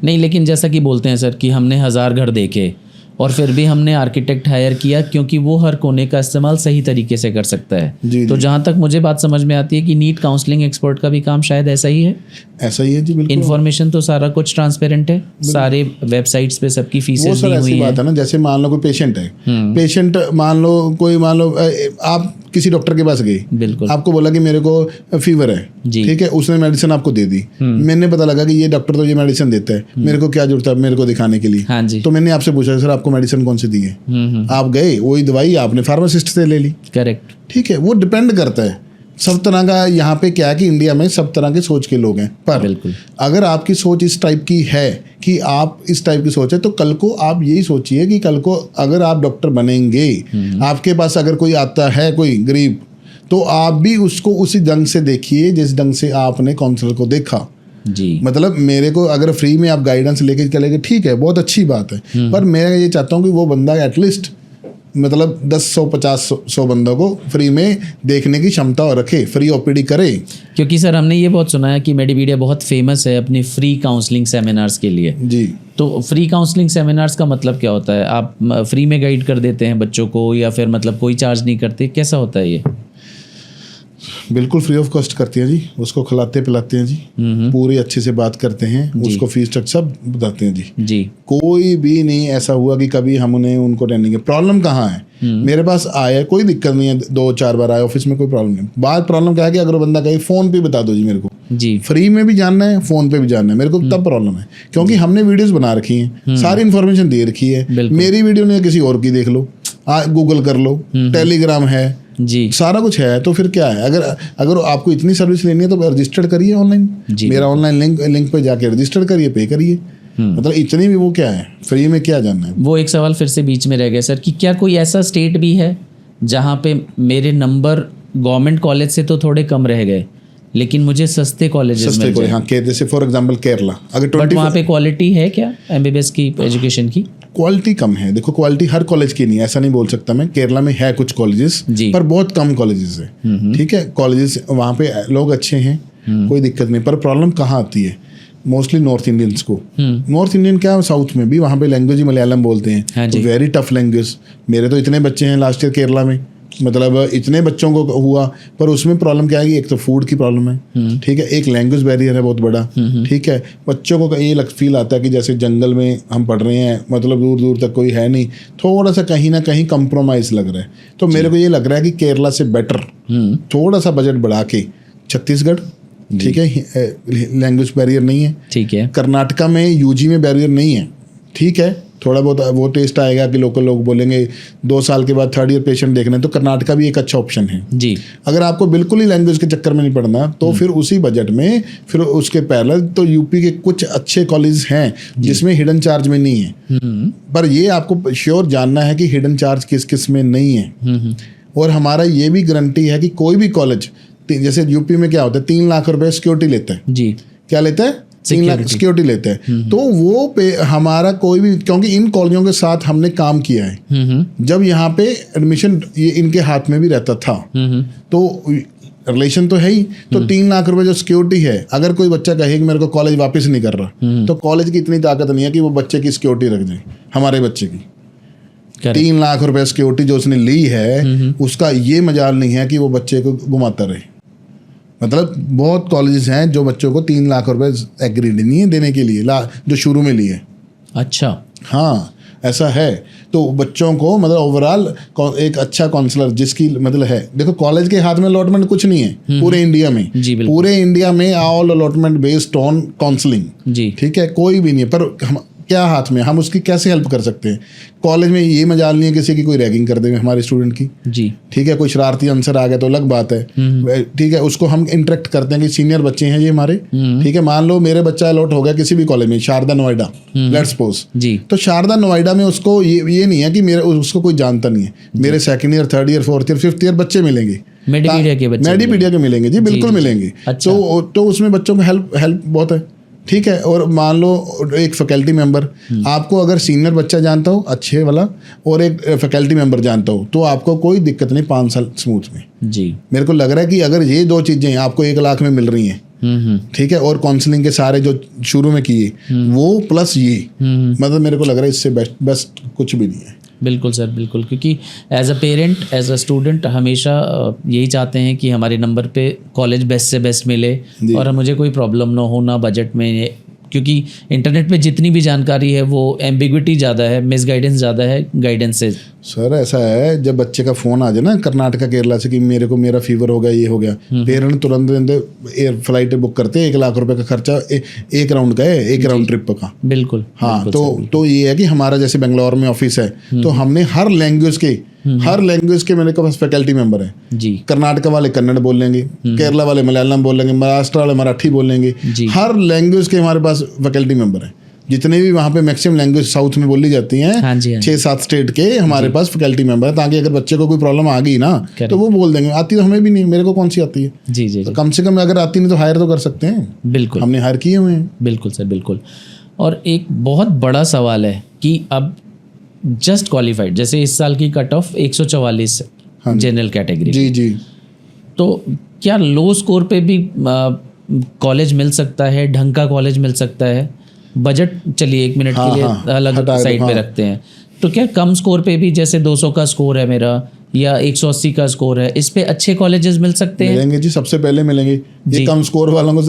नहीं, लेकिन जैसा कि बोलते हैं सर कि हमने 1000 घर देखे और फिर भी हमने आर्किटेक्ट हायर किया क्योंकि वो हर कोने का इस्तेमाल सही तरीके से कर सकता है। जी, तो जहाँ तक मुझे बात समझ में आती है कि नीट काउंसलिंग एक्सपर्ट का भी काम शायद ऐसा ही है। ऐसा ही है जी, बिल्कुल। इन्फॉर्मेशन तो सारा कुछ ट्रांसपेरेंट है, सारे वेबसाइट्स पे सबकी फीसें वो सर दी हुई ऐसी बात है ना, जैसे मान लो कोई पेशेंट है, पेशेंट मान लो आप किसी डॉक्टर के पास गए, बिल्कुल, आपको बोला कि मेरे को फीवर है, ठीक है, उसने मेडिसिन आपको दे दी, मैंने पता लगा कि ये डॉक्टर तो ये मेडिसिन देता है, मेरे को क्या जरूरत है मेरे को दिखाने के लिए। हाँ जी। तो मैंने आपसे पूछा सर आपको मेडिसिन कौन सी दी है, आप गए वही दवाई आपने फार्मासिस्ट से ले ली। करेक्ट। ठीक है, वो डिपेंड करता है सब तरह का। यहाँ पे क्या है कि इंडिया में सब तरह के सोच के लोग हैं, पर बिल्कुल अगर आपकी सोच इस टाइप की है कि आप इस टाइप की सोच है तो कल को आप यही सोचिए कि कल को अगर आप डॉक्टर बनेंगे, आपके पास अगर कोई आता है कोई गरीब, तो आप भी उसको उसी ढंग से देखिए जिस ढंग से आपने काउंसलर को देखा। जी। मतलब मेरे को अगर फ्री में आप गाइडेंस लेके चलेंगे ठीक है, बहुत अच्छी बात है, पर मैं ये चाहता हूँ कि वो बंदा एटलीस्ट मतलब 10-100-50-100 बंदों को फ्री में देखने की क्षमता और रखे, फ्री ओपीडी करे। क्योंकि सर हमने ये बहुत सुना है कि मेडिवीडिया बहुत फेमस है अपने फ्री काउंसलिंग सेमिनार्स के लिए। जी। तो फ्री काउंसलिंग सेमिनार्स का मतलब क्या होता है? आप फ्री में गाइड कर देते हैं बच्चों को या फिर मतलब कोई चार्ज नहीं करते, कैसा होता है ये? बिल्कुल फ्री ऑफ कॉस्ट करते हैं जी, उसको खिलाते पिलाते हैं जी, पूरी अच्छे से बात करते हैं, उसको फीस तक सब बताते हैं जी। कोई भी नहीं ऐसा हुआ कि कभी हमने उनको ट्रेनिंग, प्रॉब्लम कहाँ है, मेरे पास आया कोई दिक्कत नहीं है, 2-4 बार आया ऑफिस में कोई प्रॉब्लम नहीं। बात प्रॉब्लम क्या है कि अगर बंदा कहे फ़ोन पे बता दो जी मेरे को जी, फ्री में भी जानना है फ़ोन पे भी जानना है मेरे को, तब प्रॉब्लम है। क्योंकि हमने वीडियोस बना रखी हैं, सारी इन्फॉर्मेशन दे रखी है, मेरी वीडियो नहीं किसी और की देख लो, गूगल कर लो, टेलीग्राम है जी, सारा कुछ है। तो फिर क्या है, अगर आपको इतनी सर्विस लेनी है तो रजिस्टर करिए ऑनलाइन, मेरा ऑनलाइन लिंक पे जाके रजिस्टर करिए, पे करिए। मतलब इतनी भी वो क्या है, फ्री में क्या जानना है। वो एक सवाल फिर से बीच में रह गया सर कि क्या कोई ऐसा स्टेट भी है जहाँ पे मेरे नंबर गवर्नमेंट कॉलेज से तो थोड़े कम रह गए लेकिन मुझे सस्ते कॉलेजेस मिल जाए? हाँ, जैसे फॉर एग्जांपल केरला, अगर बट वहाँ पे क्वालिटी है क्या एमबीबीएस की एजुकेशन की? क्वालिटी कम है। देखो क्वालिटी हर कॉलेज की नहीं है, ऐसा नहीं बोल सकता मैं, केरला में है कुछ कॉलेजेस पर बहुत कम कॉलेजेस है। ठीक है, कॉलेजेस वहाँ पे लोग अच्छे हैं, कोई दिक्कत नहीं, पर प्रॉब्लम कहाँ आती है मोस्टली नॉर्थ इंडियंस को। नॉर्थ इंडियन क्या, साउथ में भी वहाँ पे लैंग्वेज ही मलयालम बोलते हैं, तो वेरी टफ लैंग्वेज। मेरे तो इतने बच्चे हैं लास्ट ईयर केरला में, मतलब इतने बच्चों को हुआ, पर उसमें प्रॉब्लम क्या है कि एक तो फूड की प्रॉब्लम है, ठीक है, एक लैंग्वेज बैरियर है बहुत बड़ा, ठीक है, बच्चों को ये फील आता है कि जैसे जंगल में हम पढ़ रहे हैं, मतलब दूर दूर तक कोई है नहीं, थोड़ा सा कहीं ना कहीं कंप्रोमाइज लग रहा है। तो मेरे को ये लग रहा है कि केरला से बेटर थोड़ा सा बजट बढ़ा के छत्तीसगढ़, ठीक है, लैंग्वेज बैरियर नहीं है, ठीक है, कर्नाटका में यूजी में बैरियर नहीं है, ठीक है, थोड़ा बहुत वो टेस्ट आएगा कि लोकल लोग बोलेंगे 2 साल के बाद 3rd ईयर पेशेंट देखना है, तो कर्नाटका भी एक अच्छा ऑप्शन है जी। अगर आपको बिल्कुल ही लैंग्वेज के चक्कर में नहीं पड़ना तो फिर उसी बजट में फिर उसके पैरेलल तो यूपी के कुछ अच्छे कॉलेज हैं जिसमें हिडन चार्ज में नहीं है, पर ये आपको श्योर जानना है कि हिडन चार्ज किस किस में नहीं है। और हमारा ये भी गारंटी है कि कोई भी कॉलेज, जैसे यूपी में क्या होता है 3 लाख रुपए सिक्योरिटी लेता है जी, क्या लेता है 3 लाख सिक्योरिटी लेते हैं, तो वो पे हमारा कोई भी, क्योंकि इन कॉलेजों के साथ हमने काम किया है, जब यहाँ पे एडमिशन ये इनके हाथ में भी रहता था, तो रिलेशन तो है ही, तो 3 लाख रुपए जो सिक्योरिटी है, अगर कोई बच्चा कहे कि मेरे को कॉलेज वापस नहीं कर रहा, तो कॉलेज की इतनी ताकत नहीं है कि वो बच्चे की सिक्योरिटी रख जाए, हमारे बच्चे की 3 लाख रुपए सिक्योरिटी जो उसने ली है, उसका ये मजाल नहीं है कि वो बच्चे को घुमाता रहे। मतलब बहुत कॉलेजेस हैं जो बच्चों को 3 लाख रुपए एग्रीड नहीं है देने के लिए, जो शुरू में लिए। अच्छा, हाँ ऐसा है। तो बच्चों को मतलब ओवरऑल एक अच्छा काउंसलर जिसकी मतलब है, देखो कॉलेज के हाथ में अलॉटमेंट कुछ नहीं है पूरे इंडिया में। जी बिल्कुल। पूरे इंडिया में all allotment based on counselling. जी ठीक है, कोई भी नहीं है। पर हम क्या हाथ में, हम उसकी कैसे हेल्प कर सकते हैं? कॉलेज में ये मजाल नहीं है किसी की कोई रैगिंग कर देंगे हमारे स्टूडेंट की। जी ठीक है, कोई शरारती आंसर आ गया तो अलग बात है। ठीक है, उसको हम इंटरेक्ट करते हैं कि सीनियर बच्चे हैं ये हमारे। ठीक है, मान लो मेरे बच्चा अलॉट हो गया किसी भी कॉलेज में, शारदा नोएडा, लेट्स सपोज। जी तो शारदा नोएडा में उसको ये नहीं है कि मेरे उसको कोई जानता नहीं है। मेरे second year, third year, fourth year, fifth year बच्चे मिलेंगे, मेडीपीडिया के बच्चे, मेडीपीडिया के मिलेंगे जी, बिल्कुल मिलेंगे। अच्छा। तो उसमें बच्चों को हेल्प बहुत है। ठीक है, और मान लो एक फैकल्टी मेंबर आपको अगर सीनियर बच्चा जानता हो अच्छे वाला और एक फैकल्टी मेंबर जानता हो तो आपको कोई दिक्कत नहीं 5 साल स्मूथ में। जी मेरे को लग रहा है कि अगर ये 2 चीज़ें आपको 1 लाख में मिल रही हैं, ठीक है, और काउंसलिंग के सारे जो शुरू में किए वो प्लस ये, मतलब मेरे को लग रहा है इससे बेस्ट कुछ भी नहीं है। बिल्कुल सर, बिल्कुल, क्योंकि as a parent, as a student हमेशा यही चाहते हैं कि हमारे नंबर पे कॉलेज बेस्ट से बेस्ट मिले और मुझे कोई प्रॉब्लम ना हो, ना बजट में, क्योंकि इंटरनेट पे जितनी भी जानकारी है वो एम्बिग्विटी ज़्यादा है, मिसगाइडेंस ज़्यादा है गाइडेंस से। सर ऐसा है, जब बच्चे का फ़ोन आ जाए ना कर्नाटका केरला से कि मेरे को मेरा फीवर हो गया, ये हो गया, पेरेंट तुरंत एयर फ्लाइट बुक करते हैं। 1 लाख रुपए का खर्चा एक राउंड का है, एक राउंड ट्रिप का। बिल्कुल। हाँ, तो ये है कि हमारा जैसे बेंगलोर में ऑफिस है तो हमने हर लैंग्वेज के मेरे पास फैकल्टी मेंबर है जी। कर्नाटका वाले कन्नड़ बोल लेंगे, केरला वाले मलयालम बोल लेंगे, महाराष्ट्र वाले मराठी बोल लेंगे। हर लैंग्वेज के हमारे पास फैकल्टी मेंबर हैं। जितने भी वहाँ पे मैक्सिमम लैंग्वेज साउथ में बोली जाती हैं, हाँ जी, हाँ। 6-7 स्टेट के हमारे पास फैकल्टी मेंबर है, ताकि अगर बच्चे को कोई प्रॉब्लम आ गई ना तो वो बोल देंगे। आती तो हमें भी नहीं, मेरे को कौन सी आती है जी जी, तो कम से कम अगर आती नहीं तो हायर तो कर सकते हैं। बिल्कुल, हमने हायर किए हुए हैं। बिल्कुल सर, बिल्कुल। और एक बहुत बड़ा सवाल है कि अब जस्ट क्वालिफाइड, जैसे इस साल की कट ऑफ 144 जनरल कैटेगरी, जी जी, तो क्या लो स्कोर पे भी कॉलेज मिल सकता है, ढंग का कॉलेज मिल सकता है? बजट चलिए 1 मिनट के लिए अलग साइड पे रखते हैं, तो क्या कम स्कोर पे भी, जैसे 200 का स्कोर है मेरा या 180 का स्कोर है, इस पे अच्छे कॉलेजेस मिल सकते हैं? मिलेंगे जी, सबसे पहले मिलेंगे। ये कम स्कोर वालों को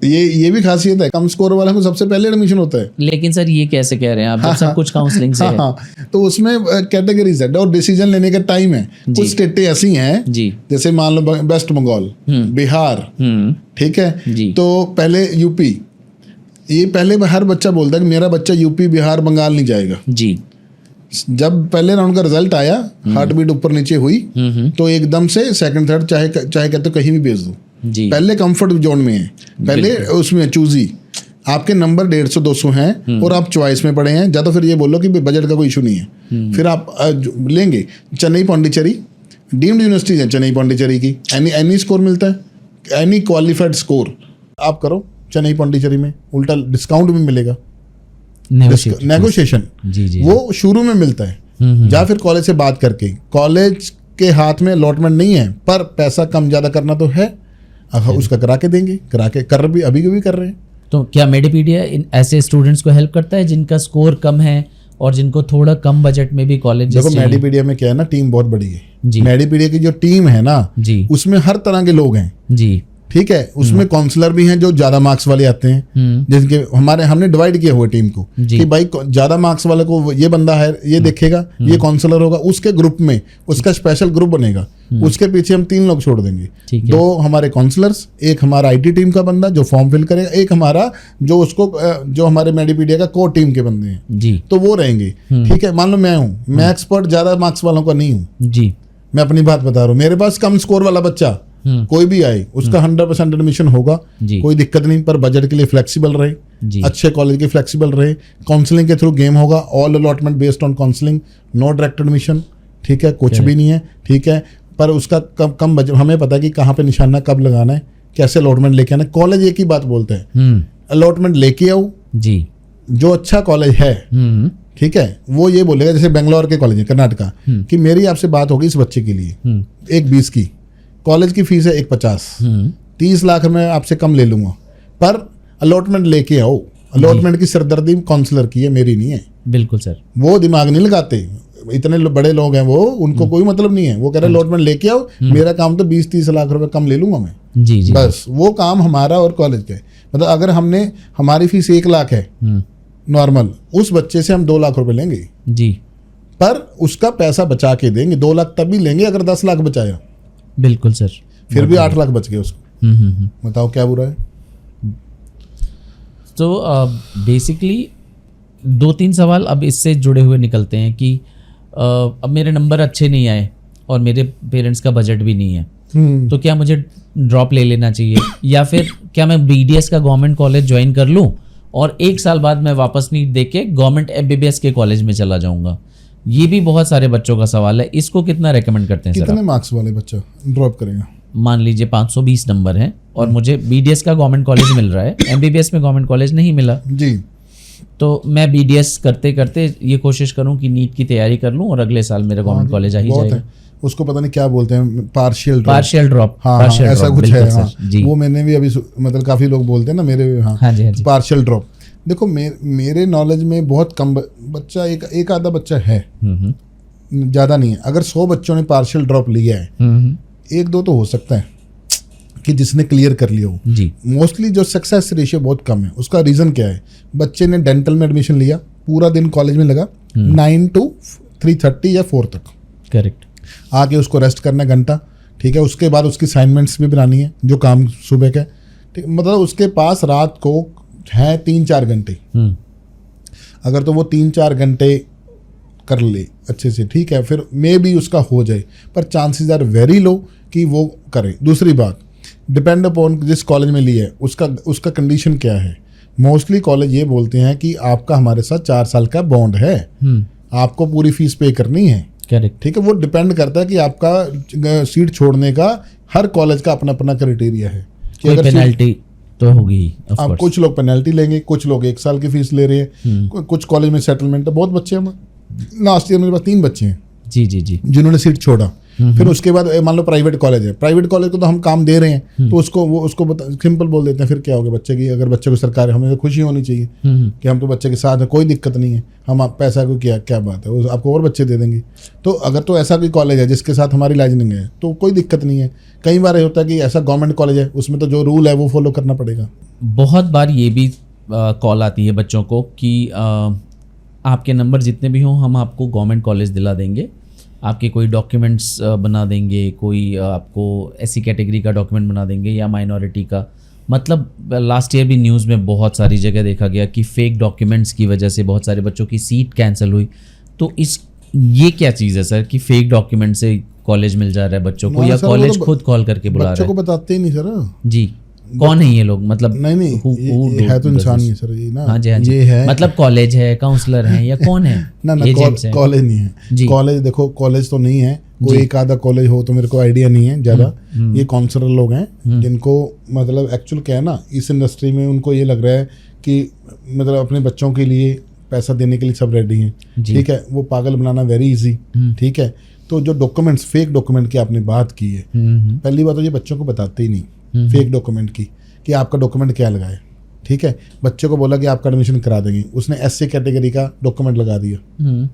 ये भी खासियत है, कम स्कोर वालों को सबसे पहले एडमिशन होता है। लेकिन सर ये कैसे कह रहे हैं आप, जब सब कुछ काउंसलिंग से है? तो उसमें कैटेगरीज है और डिसीजन लेने का टाइम है। कुछ स्टेटें ऐसी हैं जी, जैसे मान लो वेस्ट बंगाल, बिहार, ठीक है, तो पहले यूपी, ये पहले हर बच्चा बोलता है कि मेरा बच्चा यूपी, बिहार, बंगाल नहीं जाएगा जी। जब पहले राउंड का रिजल्ट आया, हार्ट बीट ऊपर नीचे हुई तो एकदम से सेकंड थर्ड चाहे कहते कहीं भी भेज दो जी। पहले कंफर्ट जोन में है, पहले उसमें चूजी आपके नंबर 150-200 हैं और आप चॉइस में पड़े हैं, ज़्यादा फिर ये बोलो कि बजट का कोई इशू नहीं है, फिर आप लेंगे। चेन्नई पौंडीचेरी डीम्ड यूनिवर्सिटी है, चेन्नई पौंडीचेरी की एनी स्कोर मिलता है, एनी क्वालिफाइड स्कोर आप करो चेन्नई पौंडीचेरी में, उल्टा डिस्काउंट भी मिलेगा, नेगोशिएशन वो शुरू में मिलता है। या फिर कॉलेज से बात करके, कॉलेज के हाथ में अलॉटमेंट नहीं है पर पैसा कम ज़्यादा करना तो है, उसका करा के देंगे, करा के कर भी अभी भी कर रहे हैं। तो क्या मेडीपीडिया इन ऐसे स्टूडेंट्स को हेल्प करता है जिनका स्कोर कम है और जिनको थोड़ा कम बजट में भी कॉलेज? देखो मेडीपीडिया में क्या है ना, टीम बहुत बड़ी है। मेडीपीडिया की जो टीम है ना जी, उसमें हर तरह के लोग हैं जी, ठीक है, उसमें काउंसलर भी हैं जो ज्यादा मार्क्स वाले आते हैं, जिनके हमने डिवाइड किया हुआ टीम को कि भाई ज्यादा मार्क्स वाले को ये बंदा है, ये देखेगा, ये काउंसलर होगा, उसके ग्रुप में उसका स्पेशल ग्रुप बनेगा, उसके पीछे हम 3 लोग छोड़ देंगे, 2 हमारे काउंसलर्स, एक हमारा IT टीम का बंदा जो फॉर्म फिल करेगा, एक हमारा जो हमारे मेडीपीडिया का कोर टीम के बंदे हैं जी, तो वो रहेंगे। ठीक है, मान लो मैं एक्सपर्ट ज्यादा मार्क्स वालों का नहीं हूँ जी, मैं अपनी बात बता रहा हूँ, मेरे पास कम स्कोर वाला बच्चा कोई भी आए उसका 100% एडमिशन होगा, कोई दिक्कत नहीं, पर बजट के लिए फ्लेक्सिबल रहे, अच्छे कॉलेज के फ्लेक्सिबल रहे, काउंसलिंग के थ्रू गेम होगा, all allotment based on counselling, no direct admission, ठीक है, कुछ भी नहीं है, ठीक है, पर उसका कम बजट, हमें पता है कि कहाँ पे निशाना कब लगाना है, कैसे अलॉटमेंट लेके आना है। कॉलेज एक ही बात बोलते हैं, अलॉटमेंट लेके आओ जी, जो अच्छा कॉलेज है, ठीक है, वो ये बोलेगा, जैसे बेंगलोर के कॉलेज है कर्नाटका कि मेरी आपसे बात होगी इस बच्चे के लिए 1,20 की, कॉलेज की फीस है 1,50, 30 लाख में आपसे कम ले लूंगा, पर अलॉटमेंट लेके आओ। अलॉटमेंट की सरदर्दी काउंसलर की है, मेरी नहीं है। बिल्कुल सर, वो दिमाग नहीं लगाते, इतने बड़े लोग हैं वो, उनको कोई मतलब नहीं है, वो कह रहे अलॉटमेंट लेके आओ, मेरा काम तो 20-30 लाख रुपए कम ले लूंगा मैं जी जी बस वो काम हमारा और कॉलेज का है। मतलब अगर हमने हमारी फीस 1 लाख है नॉर्मल, उस बच्चे से हम 2 लाख रुपए लेंगे जी, पर उसका पैसा बचा के देंगे। 2 लाख तभी लेंगे अगर 10 लाख बचाया, बिल्कुल सर। फिर भी 8 लाख बच गए उसको। बताओ क्या बुरा है। तो बेसिकली 2-3 सवाल अब इससे जुड़े हुए निकलते हैं कि अब मेरे नंबर अच्छे नहीं आए और मेरे पेरेंट्स का बजट भी नहीं है, तो क्या मुझे ड्रॉप ले लेना चाहिए, या फिर क्या मैं BDS का गवर्नमेंट कॉलेज ज्वाइन कर लूँ और 1 साल बाद मैं वापस नीट दे के गवर्नमेंट MBBS के कॉलेज में चला जाऊंगा? ये भी बहुत सारे बच्चों का सवाल है। इसको कितना रेकमेंड करते हैं सर? कितने मार्क्स वाले बच्चा ड्रॉप करेगा? मान लीजिए 520 नंबर है और मुझे BDS का गवर्नमेंट कॉलेज मिल रहा है, MBBS में गवर्नमेंट कॉलेज नहीं मिला जी, तो मैं BDS करते करते ये कोशिश करूं कि नीट की तैयारी कर लूं और अगले साल मेरा गवर्नमेंट कॉलेज आ ही बहुत जाएगा। है। उसको पता नहीं क्या बोलते हैं, पार्शियल ड्रॉप। हाँ, ऐसा कुछ है। हाँ, जी, वो मैंने भी अभी मतलब काफी लोग बोलते हैं ना मेरे। हाँ जी, हाँ जी। Partial drop. देखो मेरे नॉलेज में बहुत कम बच्चा, एक आधा बच्चा है, ज़्यादा नहीं है। अगर 100 बच्चों ने पार्शियल ड्रॉप लिया है, 1-2 तो हो सकता है कि जिसने क्लियर कर लिया हो जी। मोस्टली जो सक्सेस रेशियो बहुत कम है। उसका रीज़न क्या है? बच्चे ने डेंटल में एडमिशन लिया, पूरा दिन कॉलेज में लगा 9 to 3:30 या 4 तक, करेक्ट। आके उसको रेस्ट करना घंटा, ठीक है। उसके बाद उसकी असाइनमेंट्स भी बनानी है जो काम सुबह का, ठीक। मतलब उसके पास रात को है 3-4 घंटे। अगर तो वो 3-4 घंटे कर ले अच्छे से, ठीक है, फिर मे भी उसका हो जाए, पर चांसेस आर वेरी लो कि वो करे। दूसरी बात, डिपेंड अपॉन जिस कॉलेज में लिया है उसका कंडीशन क्या है। मोस्टली कॉलेज ये बोलते हैं कि आपका हमारे साथ 4 साल का बॉन्ड है, आपको पूरी फीस पे करनी है, करेक्ट, ठीक है। वो डिपेंड करता है कि आपका सीट छोड़ने का हर कॉलेज का अपना अपना क्राइटेरिया है कि कोई अगर पेनल्टी तो होगी। अब कुछ लोग पेनल्टी लेंगे, कुछ लोग 1 साल की फीस ले रहे हैं, कुछ कॉलेज में सेटलमेंट है। बहुत बच्चे हैं, लास्ट ईयर मेरे पास 3 बच्चे हैं जी जी जी, जिन्होंने सीट छोड़ा। फिर उसके बाद मान लो प्राइवेट कॉलेज है, प्राइवेट कॉलेज को तो हम काम दे रहे हैं, तो उसको सिंपल बोल देते हैं। फिर क्या होगा बच्चे की? अगर बच्चे को सरकार, हमें तो खुशी होनी चाहिए कि हम तो बच्चे के साथ हैं, कोई दिक्कत नहीं है, हम पैसा को क्या बात है, वो आपको और बच्चे दे देंगे। तो अगर तो ऐसा कोई कॉलेज है जिसके साथ हमारी लाइजनिंग है तो कोई दिक्कत नहीं है। कई बार ये होता है कि ऐसा गवर्नमेंट कॉलेज है, उसमें तो जो रूल है वो फॉलो करना पड़ेगा। बहुत बार ये भी कॉल आती है बच्चों को कि आपके नंबर जितने भी हों हम आपको गवर्नमेंट कॉलेज दिला देंगे, आपके कोई डॉक्यूमेंट्स बना देंगे, कोई आपको ऐसी कैटेगरी का डॉक्यूमेंट बना देंगे या माइनॉरिटी का। मतलब लास्ट ईयर भी न्यूज़ में बहुत सारी जगह देखा गया कि फेक डॉक्यूमेंट्स की वजह से बहुत सारे बच्चों की सीट कैंसिल हुई। तो ये क्या चीज़ है सर कि फेक डॉक्यूमेंट से कॉलेज मिल जा रहा है बच्चों को, या कॉलेज खुद कॉल करके बुला रहा है? बच्चों को बताते ही नहीं सर जी। कौन है ये लोग? मतलब नहीं ये है तो इंसान ही है सर, ये ना। हाँ जी, हाँ जी। ये है मतलब कॉलेज है, काउंसलर हैं, या कौन है? ना कॉलेज नहीं है। कॉलेज देखो, कॉलेज तो नहीं है, कोई एक आधा कॉलेज हो तो मेरे को आइडिया नहीं है ज़्यादा। ये काउंसलर लोग हैं जिनको मतलब एक्चुअल क्या है ना, इस इंडस्ट्री में उनको ये लग रहा है कि मतलब अपने बच्चों के लिए पैसा देने के लिए सब रेडी हैं, ठीक है। वो पागल बनाना वेरी इजी, ठीक है। तो जो डॉक्यूमेंट्स, फेक डॉक्यूमेंट की आपने बात की है, पहली बात तो ये बच्चों को बताते ही नहीं फेक डॉक्यूमेंट की कि आपका डॉक्यूमेंट क्या लगाए, ठीक है। बच्चे को बोला कि आपका एडमिशन करा देंगे, उसने SC कैटेगरी का डॉक्यूमेंट लगा दिया,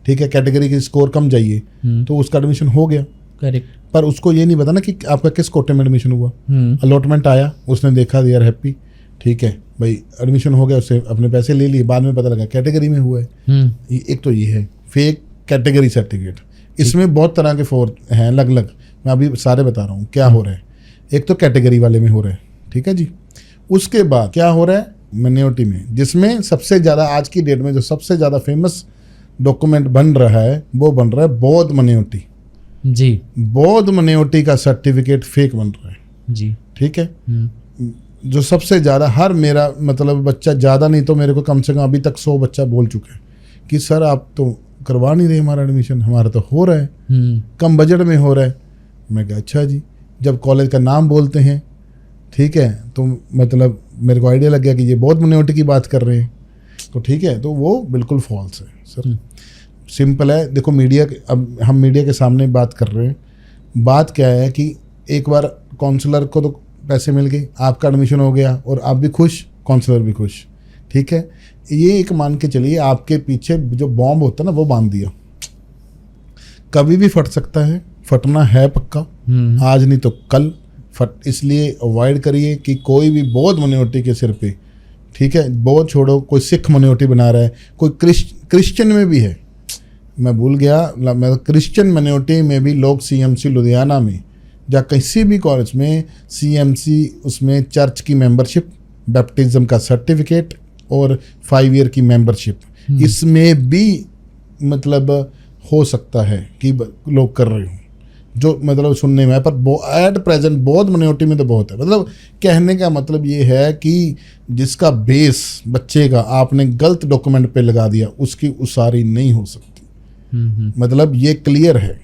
ठीक है। कैटेगरी की स्कोर कम चाहिए तो उसका एडमिशन हो गया, करेक्ट। पर उसको ये नहीं पता ना कि आपका किस कोटे में एडमिशन हुआ। अलॉटमेंट आया, उसने देखा, यार हैप्पी, ठीक है भाई एडमिशन हो गया, उससे अपने पैसे ले लिए, बाद में पता लगा कैटेगरी में हुआ है। एक तो ये है फेक कैटेगरी सर्टिफिकेट। इसमें बहुत तरह के फोर हैं अलग अलग, मैं अभी सारे बता रहा हूँ क्या हो रहा है। एक तो कैटेगरी वाले में हो रहा है, ठीक है जी। उसके बाद क्या हो रहा है माइनॉरिटी में, जिसमें सबसे ज़्यादा आज की डेट में जो सबसे ज़्यादा फेमस डॉक्यूमेंट बन रहा है वो बन रहा है बौद्ध माइनॉरिटी जी। बौद्ध माइनॉरिटी का सर्टिफिकेट फेक बन रहा है जी, ठीक है। जो सबसे ज़्यादा हर मेरा मतलब बच्चा, ज़्यादा नहीं तो मेरे को कम से कम अभी तक 100 बच्चा बोल चुके हैं कि सर आप तो करवा नहीं रहे हमारा एडमिशन, हमारा तो हो रहा है, कम बजट में हो रहा है। मैं कहा अच्छा जी। जब कॉलेज का नाम बोलते हैं, ठीक है, तो मतलब मेरे को आइडिया लग गया कि ये बहुत माइनॉरिटी की बात कर रहे हैं, तो ठीक है, तो वो बिल्कुल फॉल्स है सर। सिंपल है, देखो मीडिया, अब हम मीडिया के सामने बात कर रहे हैं। बात क्या है कि एक बार काउंसलर को तो पैसे मिल गए, आपका एडमिशन हो गया और आप भी खुश, काउंसलर भी खुश, ठीक है। ये एक मान के चलिए आपके पीछे जो बॉम्ब होता है ना वो बांध दिया, कभी भी फट सकता है, फटना है पक्का, आज नहीं तो कल इसलिए अवॉइड करिए कि कोई भी बौद्ध मिनोरिटी के सिर पे, ठीक है, बौद्ध छोड़ो, कोई सिख मिनोरिटी बना रहा है, कोई क्रिश्चियन में भी है, मैं भूल गया, मैं क्रिश्चियन मिनोरिटी में भी लोग CMC लुधियाना में या किसी भी कॉलेज में CMC उसमें चर्च की मेंबरशिप, बैप्टिज्म का सर्टिफिकेट और 5 ईयर की मेंबरशिप, इसमें भी मतलब हो सकता है कि लोग कर रहे हो, जो मतलब सुनने में है, पर एट प्रेजेंट बौद्ध मिनोरिटी में तो बहुत है। मतलब कहने का मतलब ये है कि जिसका बेस बच्चे का आपने गलत डॉक्यूमेंट पे लगा दिया, उसकी उसारी नहीं हो सकती। मतलब ये क्लियर है,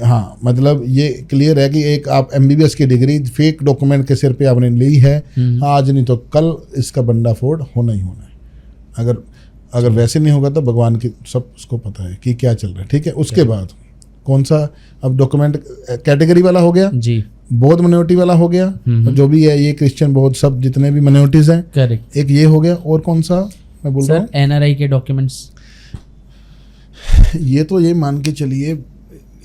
हाँ, मतलब ये क्लियर है कि एक आप MBBS की डिग्री फेक डॉक्यूमेंट के सिर पे आपने ली है, आज नहीं तो कल इसका बंडाफोड़ होना ही होना है। अगर वैसे नहीं होगा तो भगवान की सब उसको पता है कि क्या चल रहा है, ठीक है। उसके बाद कौन सा अब डॉक्यूमेंट कैटेगरी वाला हो गया जी, बौद्ध मिनोरिटी वाला हो गया, जो भी है ये क्रिश्चियन बौद्ध सब जितने भी मिनोरिटीज हैं, करेक्ट, एक ये हो गया। और कौन सा मैं बोल रहा हूँ, NRI के डॉक्यूमेंट्स, ये तो ये मान के चलिए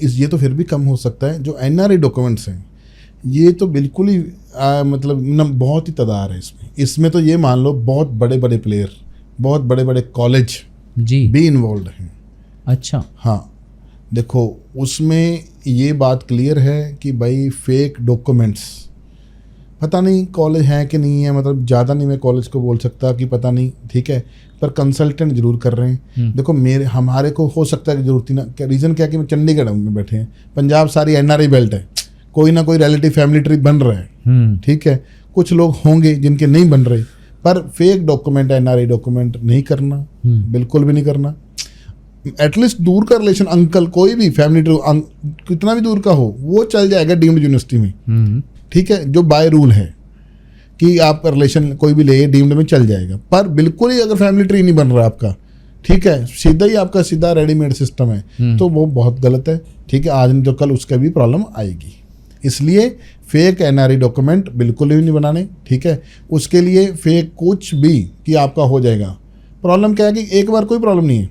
ये तो फिर भी कम हो सकता है। जो NRI डॉक्यूमेंट्स हैं ये तो बिल्कुल ही मतलब बहुत ही तादाद है इसमें तो ये मान लो बहुत बड़े बड़े प्लेयर, बहुत बड़े बड़े कॉलेज जी भी इन्वॉल्व हैं। अच्छा, हाँ, देखो उसमें ये बात क्लियर है कि भाई फेक डॉक्यूमेंट्स, पता नहीं कॉलेज हैं कि नहीं है, मतलब ज़्यादा नहीं मैं कॉलेज को बोल सकता कि पता नहीं, ठीक है, पर कंसल्टेंट जरूर कर रहे हैं। देखो हमारे को हो सकता है कि जरूरत ही ना, क्या रीज़न क्या कि मैं चंडीगढ़ में बैठे हैं, पंजाब सारी NRI बेल्ट है, कोई ना कोई रिलेटिव फैमिली ट्री बन रहा है, ठीक है, कुछ लोग होंगे जिनके नहीं बन रहे, पर फेक डॉक्यूमेंट NRI डॉक्यूमेंट नहीं करना, बिल्कुल भी नहीं करना। एटलीस्ट दूर का रिलेशन, अंकल कोई भी फैमिली ट्री कितना भी दूर का हो वो चल जाएगा डीम्ड यूनिवर्सिटी में, ठीक है, जो बाय रूल है कि आप रिलेशन कोई भी ले डीम्ड में चल जाएगा। पर बिल्कुल ही अगर फैमिली ट्री नहीं बन रहा आपका, ठीक है, सीधा ही आपका सीधा रेडीमेड सिस्टम है, तो वो बहुत गलत है, ठीक है, आज नहीं तो कल उसका भी प्रॉब्लम आएगी। इसलिए फेक NRI डॉक्यूमेंट बिल्कुल भी नहीं बनाने, ठीक है। उसके लिए फेक कुछ भी कि आपका हो जाएगा, प्रॉब्लम क्या है कि एक बार कोई प्रॉब्लम नहीं है,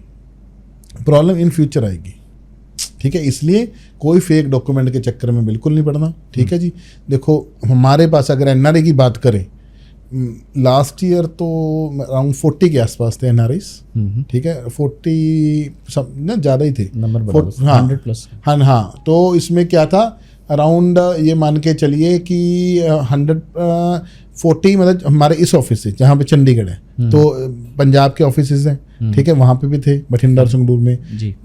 प्रॉब्लम इन फ्यूचर आएगी, ठीक है। इसलिए कोई फेक डॉक्यूमेंट के चक्कर में बिल्कुल नहीं पड़ना, ठीक है जी। देखो हमारे पास अगर NRI की बात करें, लास्ट ईयर तो अराउंड 40 के आसपास थे NRIs, ठीक है, 40 सब ना ज़्यादा ही थे नंबर, हाँ 100+, हाँ। तो इसमें क्या था, अराउंड ये मान के चलिए कि 140 मतलब हमारे इस ऑफिस से जहाँ पे चंडीगढ़ है, तो पंजाब के ऑफिस हैं, ठीक है, वहाँ पे भी थे, बठिंडा और संगरूर में,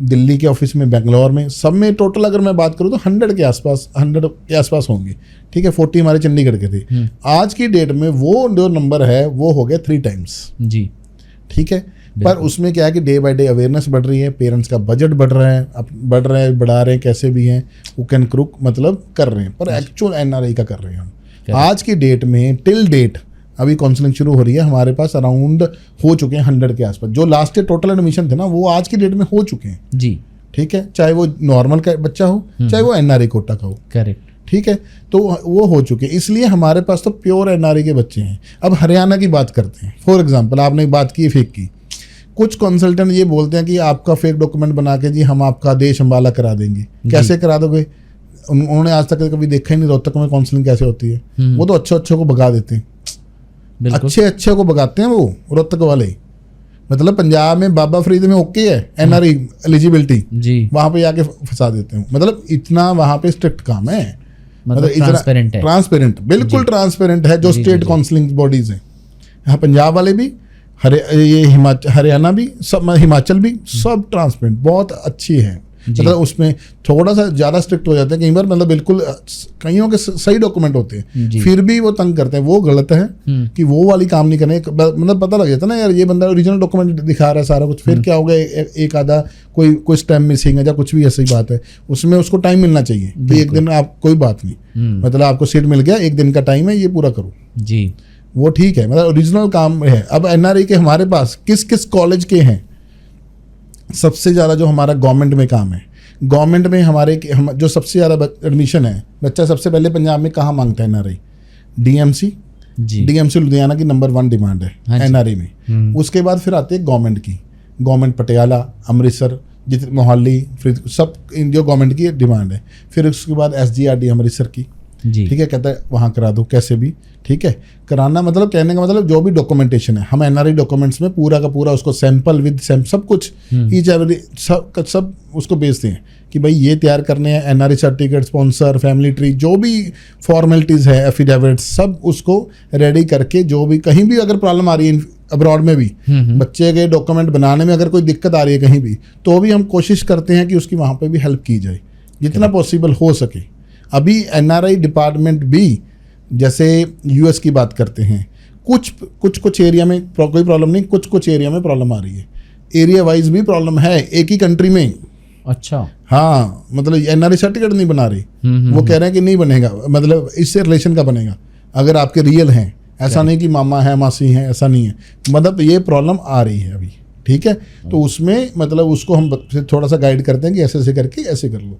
दिल्ली के ऑफिस में, बेंगलोर में, सब में टोटल अगर मैं बात करूँ तो 100 के आसपास होंगे, ठीक है। 40 हमारे चंडीगढ़ के थे। आज की डेट में वो जो नंबर है वो हो गया 3 टाइम्स जी, ठीक है। पर उसमें क्या है कि डे बाय डे अवेयरनेस बढ़ रही है, पेरेंट्स का बजट बढ़ रहा है, बढ़ा रहे हैं, कैसे भी हैं वो कैन क्रुक मतलब कर रहे हैं, पर एक्चुअल NRI का कर रहे हैं हम। आज की डेट में टिल डेट अभी काउंसलिंग शुरू हो रही है, हमारे पास अराउंड हो चुके हैं 100 के आसपास। जो लास्ट ईयर टोटल एडमिशन थे ना वो आज की डेट में हो चुके हैं जी, ठीक है, चाहे वो नॉर्मल का बच्चा हो चाहे वो NRI कोटा का हो, करेक्ट, ठीक है, तो वो हो चुके हैं। इसलिए हमारे पास तो प्योर NRI के बच्चे हैं। अब हरियाणा की बात करते हैं, फॉर एग्जाम्पल आपने बात की फेक की, कुछ कंसल्टेंट ये बोलते हैं कि आपका फेक डॉक्यूमेंट बना के जी हम आपका देश अम्बाला करा देंगे। कैसे करा दोगे? उन्होंने आज तक कभी देखा ही नहीं रोहतक में काउंसलिंग कैसे होती है। वो तो अच्छे को भगा देते हैं, अच्छे को भगाते हैं वो रोहतक वाले। मतलब पंजाब में बाबा फरीद में ओके है NRI एलिजिबिलिटी जी, वहां पे आके फंसा देते हैं। मतलब इतना वहां पे स्ट्रिक्ट काम है, मतलब ट्रांसपेरेंट, बिल्कुल ट्रांसपेरेंट है। जो स्टेट काउंसलिंग बॉडीज हैं, यहाँ पंजाब वाले भी, ये हरियाणा भी, सब हिमाचल भी, सब ट्रांसपेरेंट बहुत अच्छी है। मतलब उसमें थोड़ा सा ज़्यादा स्ट्रिक्ट हो जाते हैं कई बार, मतलब बिल्कुल कईयों के सही डॉक्यूमेंट होते हैं फिर भी वो तंग करते हैं। वो गलत है कि वो वाली काम नहीं करने, मतलब पता लग जाता है ना यार ये बंदा ओरिजिनल डॉक्यूमेंट दिखा रहा है सारा कुछ, फिर क्या होगा एक आधा कोई स्टैम्प मिसिंग है या कुछ भी ऐसी बात है, उसमें उसको टाइम मिलना चाहिए कि एक दिन आप कोई बात नहीं, मतलब आपको सीट मिल गया, एक दिन का टाइम है, ये पूरा करो जी, वो ठीक है, मतलब ओरिजिनल काम है। अब NRI के हमारे पास किस किस कॉलेज के हैं? सबसे ज़्यादा जो हमारा गवर्नमेंट में काम है, गवर्नमेंट में हमारे जो सबसे ज़्यादा एडमिशन है, बच्चा सबसे पहले पंजाब में कहाँ मांगता है NRI? DMC जी, DMC लुधियाना की नंबर 1 डिमांड है NRI में। उसके बाद फिर आती है गवर्नमेंट की, गवर्नमेंट पटियाला, अमृतसर, मोहाली, फिर सब जो गवर्नमेंट की डिमांड है। फिर उसके बाद SGRD अमृतसर की, जी। ठीक है, कहता है वहाँ करा दो कैसे भी, ठीक है। कराना मतलब कहने का मतलब जो भी डॉक्यूमेंटेशन है, हम एनआरआई डॉक्यूमेंट्स में पूरा का पूरा उसको सैंपल विद सब कुछ ईच एवरी सब उसको भेजते हैं कि भाई ये तैयार करने हैं, NRI certificate, sponsor, family tree, जो भी फॉर्मेलिटीज़ है, एफिडेविट, सब उसको रेडी करके, जो भी कहीं भी अगर प्रॉब्लम आ रही है अब्रॉड में भी, बच्चे के डॉक्यूमेंट बनाने में अगर कोई दिक्कत आ रही है कहीं भी, तो भी हम कोशिश करते हैं कि उसकी वहाँ पे भी हेल्प की जाए जितना पॉसिबल हो सके। अभी एनआरआई डिपार्टमेंट भी, जैसे यूएस की बात करते हैं, कुछ एरिया में कोई प्रॉब्लम नहीं, कुछ एरिया में प्रॉब्लम आ रही है, एरिया वाइज भी प्रॉब्लम है एक ही कंट्री में। अच्छा, हाँ, मतलब एनआरआई सर्टिफिकेट नहीं बना रही, वो कह रहे हैं कि नहीं बनेगा, मतलब इससे रिलेशन का बनेगा अगर आपके रियल हैं, ऐसा नहीं कि मामा है मासी हैं, ऐसा नहीं है, मतलब ये प्रॉब्लम आ रही है अभी, ठीक है। तो उसमें मतलब उसको हम थोड़ा सा गाइड करते हैं कि ऐसे ऐसे करके ऐसे कर लो,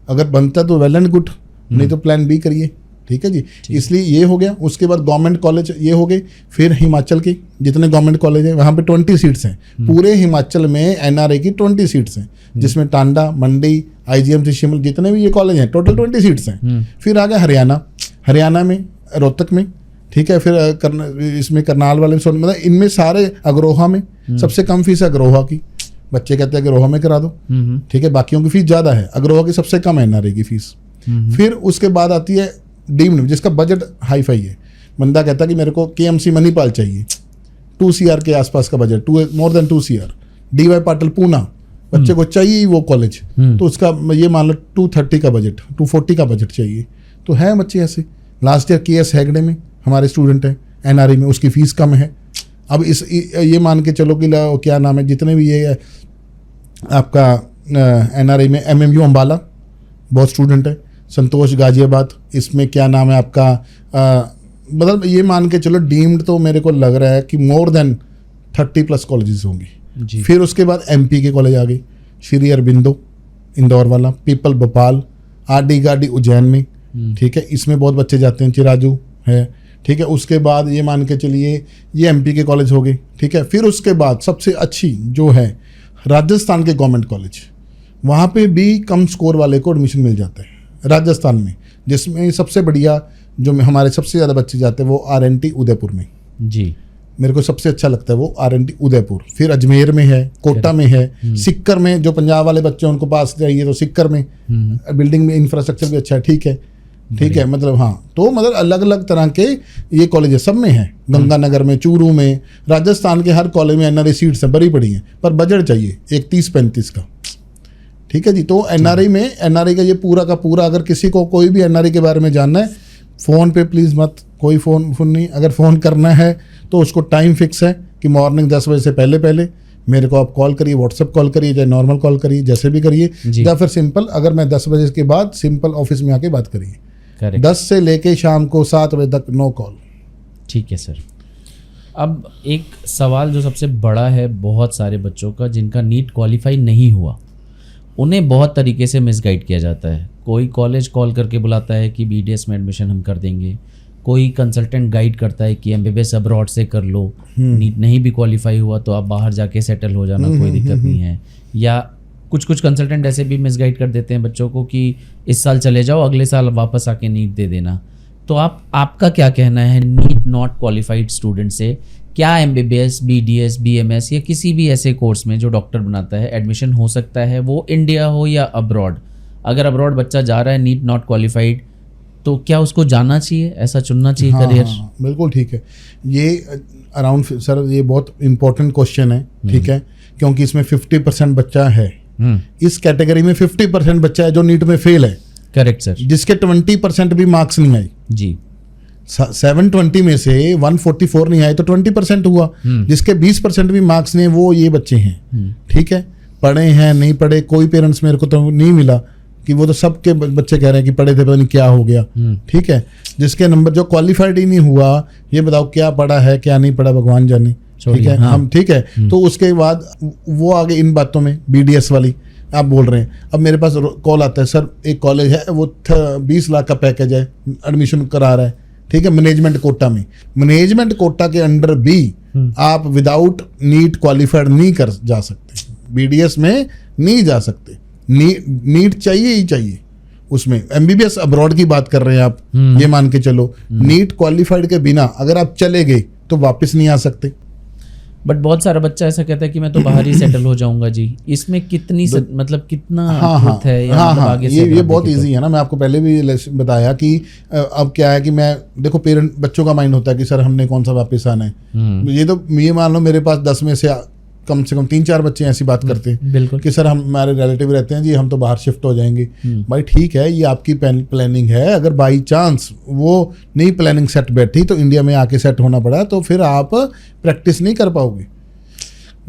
अगर बनता तो वेल एंड गुड, नहीं तो प्लान बी करिए, ठीक है जी। इसलिए ये हो गया। उसके बाद गवर्नमेंट कॉलेज ये हो गए। फिर हिमाचल के जितने गवर्नमेंट कॉलेज हैं वहाँ पे 20 सीट्स हैं, पूरे हिमाचल में एनआरआई की 20 सीट्स हैं, जिसमें टांडा, मंडी, आईजीएमसी शिमला, जितने भी ये कॉलेज हैं टोटल 20 सीट्स हैं। फिर आ गया हरियाणा में रोहतक में, ठीक है। फिर इसमें करनाल वाले, मतलब इनमें सारे अग्रोहा में सबसे कम फीस है अग्रोहा की, बच्चे कहते हैं अग्रोहा में करा दो, ठीक है। बाकियों की फीस ज़्यादा है, अग्रोहा की सबसे कम है एनआरआई की फीस। फिर उसके बाद आती है डीम्ड, जिसका बजट हाई फाई है। बंदा कहता है कि मेरे को केएमसी मणिपाल चाहिए, 2 CR के आसपास का budget, more than 2 CR, DY Patil Poona, बच्चे को चाहिए वो कॉलेज, तो उसका ये मान लो 230 का बजट, 240 का बजट चाहिए। तो है बच्चे ऐसे। लास्ट ईयर KS हेगड़े में हमारे स्टूडेंट हैं एनआरआई में, उसकी फ़ीस कम है। अब ये मान के चलो कि क्या नाम है, जितने भी ये आपका एनआरआई में MMU अम्बाला बहुत स्टूडेंट है, संतोष गाजियाबाद, इसमें क्या नाम है आपका, मतलब ये मान के चलो डीम्ड तो मेरे को लग रहा है कि मोर देन 30+ कॉलेजेस होंगे। फिर उसके बाद MP के कॉलेज आ गए, श्री अरबिंदो इंदौर वाला, पीपल भोपाल, RD गार्डी उज्जैन में, ठीक है, इसमें बहुत बच्चे जाते हैं, चिराजू है, ठीक है। उसके बाद ये मान के चलिए ये MP के कॉलेज हो गए, ठीक है। फिर उसके बाद सबसे अच्छी जो है राजस्थान के गवर्नमेंट कॉलेज, वहाँ पे भी कम स्कोर वाले को एडमिशन मिल जाता है राजस्थान में, जिसमें सबसे बढ़िया जो हमारे सबसे ज़्यादा बच्चे जाते हैं वो RNT उदयपुर में जी, मेरे को सबसे अच्छा लगता है वो RNT उदयपुर। फिर अजमेर में है, कोटा में है, सिक्कर में जो पंजाब वाले बच्चे हैं उनको पास चाहिए तो सिक्कर में, बिल्डिंग में इंफ्रास्ट्रक्चर भी अच्छा है, ठीक है, मतलब हाँ। तो मतलब अलग अलग तरह के ये कॉलेज सब में है, गंगानगर में, चूरू में, राजस्थान के हर कॉलेज में एनआरआई सीट्स हैं, बड़ी पड़ी हैं, पर बजट चाहिए एक 30-35 का, ठीक है जी। तो एनआरआई का ये पूरा का पूरा, अगर किसी को कोई भी एनआरआई के बारे में जानना है, फ़ोन पे प्लीज़ मत, कोई फ़ोन नहीं, अगर फ़ोन करना है तो उसको टाइम फिक्स है कि मॉर्निंग 10 बजे से पहले मेरे को आप कॉल करिए, व्हाट्सएप कॉल करिए, चाहे नॉर्मल कॉल करिए, जैसे भी करिए, या फिर सिंपल अगर मैं 10 बजे के बाद सिंपल ऑफिस में आके बात करिए, 10 से लेके शाम को 7 बजे तक नो कॉल। ठीक है सर। अब एक सवाल जो सबसे बड़ा है बहुत सारे बच्चों का, जिनका नीट क्वालिफाई नहीं हुआ, उन्हें बहुत तरीके से मिसगाइड किया जाता है। कोई कॉलेज कॉल करके बुलाता है कि BDS में एडमिशन हम कर देंगे, कोई कंसल्टेंट गाइड करता है कि MBBS अब्रॉड से कर लो, नीट नहीं भी क्वालिफाई हुआ तो आप बाहर जाके सेटल हो जाना, कोई दिक्कत नहीं है। या कुछ कंसल्टेंट ऐसे भी मिसगाइड कर देते हैं बच्चों को कि इस साल चले जाओ, अगले साल वापस आके नीट दे देना। तो आपका क्या कहना है नीट नॉट क्वालिफाइड स्टूडेंट से, क्या MBBS, BDS, BMS या किसी भी ऐसे कोर्स में जो डॉक्टर बनाता है एडमिशन हो सकता है, वो इंडिया हो या अब्रॉड? अगर अब्रॉड बच्चा जा रहा है नीट नॉट क्वालिफाइड, तो क्या उसको जाना चाहिए, ऐसा चुनना चाहिए करियर? हाँ, बिल्कुल ठीक है। ये अराउंड सर ये बहुत इंपॉर्टेंट क्वेश्चन है, ठीक है, क्योंकि इसमें 50% बच्चा है, इस कैटेगरी में 50% बच्चा है जो नीट में फेल है। Correct sir. जिसके 20% भी मार्क्स नहीं आए जी, 720 में से 144 नहीं आए तो 20% हुआ। जिसके 20% भी मार्क्स नहीं, वो ये बच्चे हैं, ठीक है। पढ़े हैं नहीं पढ़े, कोई पेरेंट्स मेरे को तो नहीं मिला कि वो तो सबके बच्चे कह रहे हैं कि पढ़े थे, पता नहीं क्या हो गया, ठीक है। जिसके नंबर जो क्वालिफाइड ही नहीं हुआ, ये बताओ क्या पढ़ा है क्या नहीं पढ़ा, भगवान जाने, ठीक है। हाँ। हम ठीक है। तो उसके बाद वो आगे इन बातों में BDS वाली आप बोल रहे हैं। अब मेरे पास कॉल आता है, सर एक कॉलेज है वो 20 लाख का पैकेज है, एडमिशन करा रहा है, ठीक है, मैनेजमेंट कोटा में। मैनेजमेंट कोटा के अंडर भी आप विदाउट नीट क्वालिफाइड नहीं कर जा सकते, BDS में नहीं जा सकते, नीट चाहिए ही चाहिए। उसमें एमबीबीएस अब्रॉड की बात कर रहे हैं आप, ये मान के चलो नीट क्वालिफाइड के बिना अगर आप चले गए तो वापस नहीं आ सकते। बट बहुत सारा बच्चा ऐसा कहता है कि मैं तो बाहर ही सेटल हो जाऊंगा जी, इसमें कितनी मतलब कितना truth है या मतलब आगे से ये बहुत इजी है ना। मैं आपको पहले भी बताया कि अब क्या है कि मैं देखो पेरेंट बच्चों का माइंड होता है कि सर हमने कौन सा वापस आना है। ये मान लो मेरे पास 10 में से कम 3-4 बच्चे ऐसी बात करते हैं बिल्कुल कि सर हमारे रिलेटिव रहते हैं जी, हम तो बाहर शिफ्ट हो जाएंगे। भाई ठीक है, ये आपकी प्लानिंग है। अगर बाई चांस वो नहीं प्लानिंग सेट बैठी तो इंडिया में आके सेट होना पड़ा, तो फिर आप प्रैक्टिस नहीं कर पाओगे।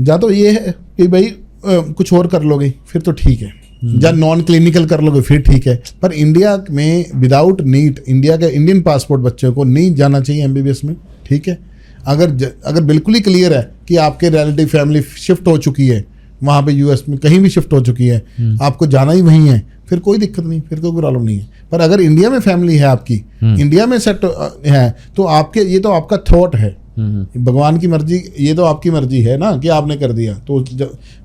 या तो ये है कि भाई कुछ और कर लोगे फिर तो ठीक है, या नॉन क्लिनिकल कर लोगे फिर ठीक है। पर इंडिया में विदाउट नीट इंडिया के इंडियन पासपोर्ट बच्चों को नहीं जाना चाहिए एमबीबीएस में, ठीक है। अगर बिल्कुल ही क्लियर है कि आपके रिलेटिव फैमिली शिफ्ट हो चुकी है वहाँ पे यूएस में कहीं भी शिफ्ट हो चुकी है, आपको जाना ही वहीं है, फिर कोई दिक्कत नहीं, फिर कोई प्रॉब्लम नहीं है। पर अगर इंडिया में फैमिली है आपकी, इंडिया में सेट है, तो आपके ये तो आपका थॉट है, भगवान की मर्जी, ये तो आपकी मर्जी है ना कि आपने कर दिया। तो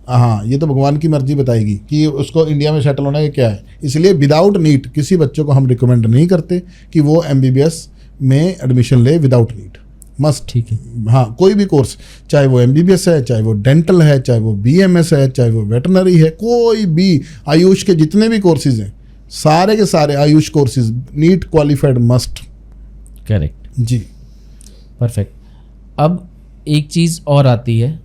हाँ, ये तो भगवान की मर्जी बताएगी कि उसको इंडिया में सेटल होना है क्या है। इसलिए विदाउट नीट किसी बच्चों को हम रिकमेंड नहीं करते कि वो एमबीबीएस में एडमिशन ले विदाउट नीट। मस्ट, ठीक है। हाँ, कोई भी कोर्स, चाहे वो एमबीबीएस है, चाहे वो डेंटल है, चाहे वो बीएमएस है, चाहे वो वेटनरी है, कोई भी आयुष के जितने भी कोर्सेज हैं, सारे के सारे Ayush courses NEET qualified must. Correct जी, परफेक्ट। अब एक चीज़ और आती है,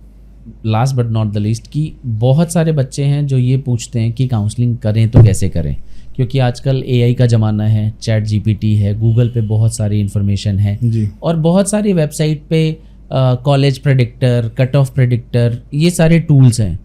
last but not the least, कि बहुत सारे बच्चे हैं जो ये पूछते हैं कि काउंसलिंग करें तो कैसे करें, क्योंकि आजकल एआई का ज़माना है, चैट जीपीटी है, गूगल पे बहुत सारी इन्फॉर्मेशन है जी। और बहुत सारी वेबसाइट पे college predictor, cut off predictor, ये सारे टूल्स हैं।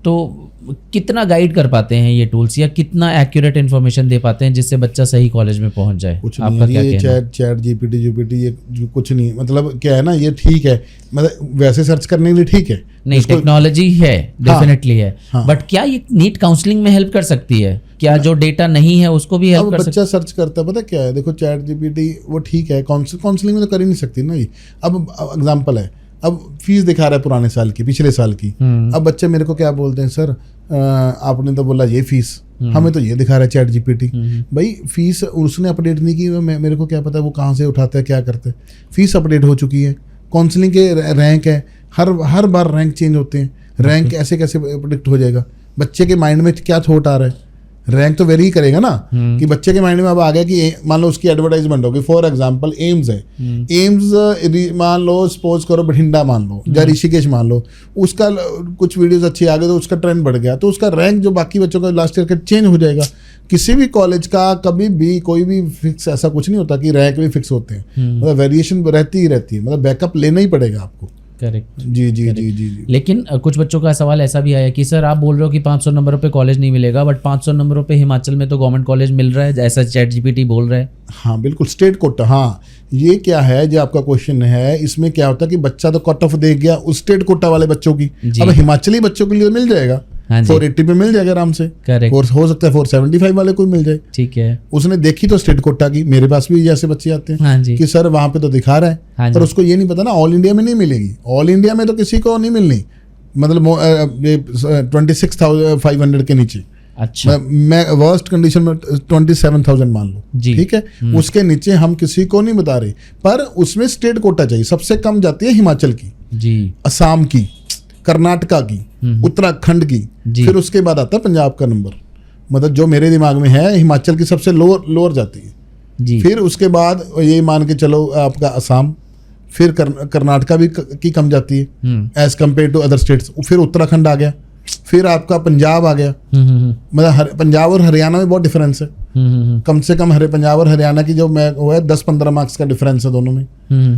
तो कितना गाइड कर पाते हैं ये टूल्स, या कितना एक्यूरेट इन्फॉर्मेशन दे पाते हैं जिससे बच्चा सही कॉलेज में पहुंच जाए? कुछ नहीं है, ये चैट जीपीटी ये कुछ नहीं, मतलब क्या है ना, ये ठीक है, मतलब वैसे सर्च करने के लिए ठीक है, नहीं टेक्नोलॉजी है, डेफिनेटली है। बट क्या ये नीट काउंसलिंग में हेल्प कर सकती है? क्या जो डेटा नहीं है उसको भी हेल्प कर सकती है? बच्चा सर्च करता है, पता क्या है, देखो चैट जीपीटी वो ठीक है, काउंसलिंग में तो कर ही नहीं सकती ना ये। अब एग्जाम्पल है, अब फीस दिखा रहा है पुराने साल की, पिछले साल की। अब बच्चे मेरे को क्या बोलते हैं, सर आपने तो बोला ये फीस, हमें तो ये दिखा रहा है चैट जीपीटी। भाई फीस उसने अपडेट नहीं की, मेरे को क्या पता वो कहाँ से उठाता है, क्या करते हैं। फीस अपडेट हो चुकी है, काउंसलिंग के रैंक है, हर बार रैंक चेंज होते हैं। रैंक ऐसे कैसे प्रेडिक्ट हो जाएगा? बच्चे के माइंड में क्या थॉट आ रहा है, रैंक तो वेरी करेगा ना। कि बच्चे के माइंड में अब आ गया कि मान लो उसकी एडवर्टाइजमेंट होगी, फॉर एग्जांपल एम्स है, एम्स मान लो सपोज करो बठिंडा मान लो, या ऋषिकेश मान लो, उसका कुछ वीडियोस अच्छी आ गई तो उसका ट्रेंड बढ़ गया, तो उसका रैंक जो बाकी बच्चों का लास्ट ईयर का चेंज हो जाएगा। किसी भी कॉलेज का कभी भी कोई भी फिक्स ऐसा कुछ नहीं होता कि रैंक भी फिक्स होते हैं, मतलब वेरिएशन रहती ही रहती है, मतलब बैकअप लेना ही पड़ेगा आपको। करेक्ट, जी जी जी जी जी। लेकिन कुछ बच्चों का सवाल ऐसा भी आया कि सर आप बोल रहे हो कि 500 नंबरों पे कॉलेज नहीं मिलेगा, बट 500 नंबरों पे हिमाचल में तो गवर्नमेंट कॉलेज मिल रहा है, ऐसा चैट जीपीटी बोल रहा है। हाँ बिल्कुल, स्टेट कोटा। हाँ, ये क्या है जो आपका क्वेश्चन है, इसमें क्या होता है कि बच्चा तो कट ऑफ दे गया उस स्टेट कोटा वाले बच्चों की, अब हिमाचली बच्चों के लिए मिल जाएगा, 480 पे मिल जाएगा आराम से। करेक्ट, हो सकता है 475 वाले को मिल जाए। ठीक है, उसने देखी तो स्टेट कोटा की, मेरे पास भी जैसे बच्चे आते हैं कि सर वहां पे तो दिखा रहा है, पर उसको ये नहीं पता ना ऑल इंडिया में नहीं मिलेगी। ऑल इंडिया में तो किसी को नहीं मिलनी, मतलब 26,500 के नीचे। अच्छा, मैं वर्स्ट कंडीशन में 27,000 मान लो, ठीक है, उसके नीचे हम किसी को नहीं बता रहे, पर उसमें स्टेट कोटा चाहिए। सबसे कम जाती है हिमाचल की जी, असम की, कर्नाटका की, उत्तराखंड की, फिर उसके बाद आता है पंजाब का नंबर। मतलब जो मेरे दिमाग में है, हिमाचल की सबसे लोअर जाती है जी। फिर उसके बाद ये मान के चलो आपका असम, फिर कर्नाटका भी की कम जाती है as compare to other states. फिर उत्तराखंड आ गया, फिर आपका पंजाब आ गया। मतलब पंजाब और हरियाणा में बहुत डिफरेंस है, कम से कम पंजाब और हरियाणा की जो वो है 10-15 मार्क्स का डिफरेंस है दोनों में।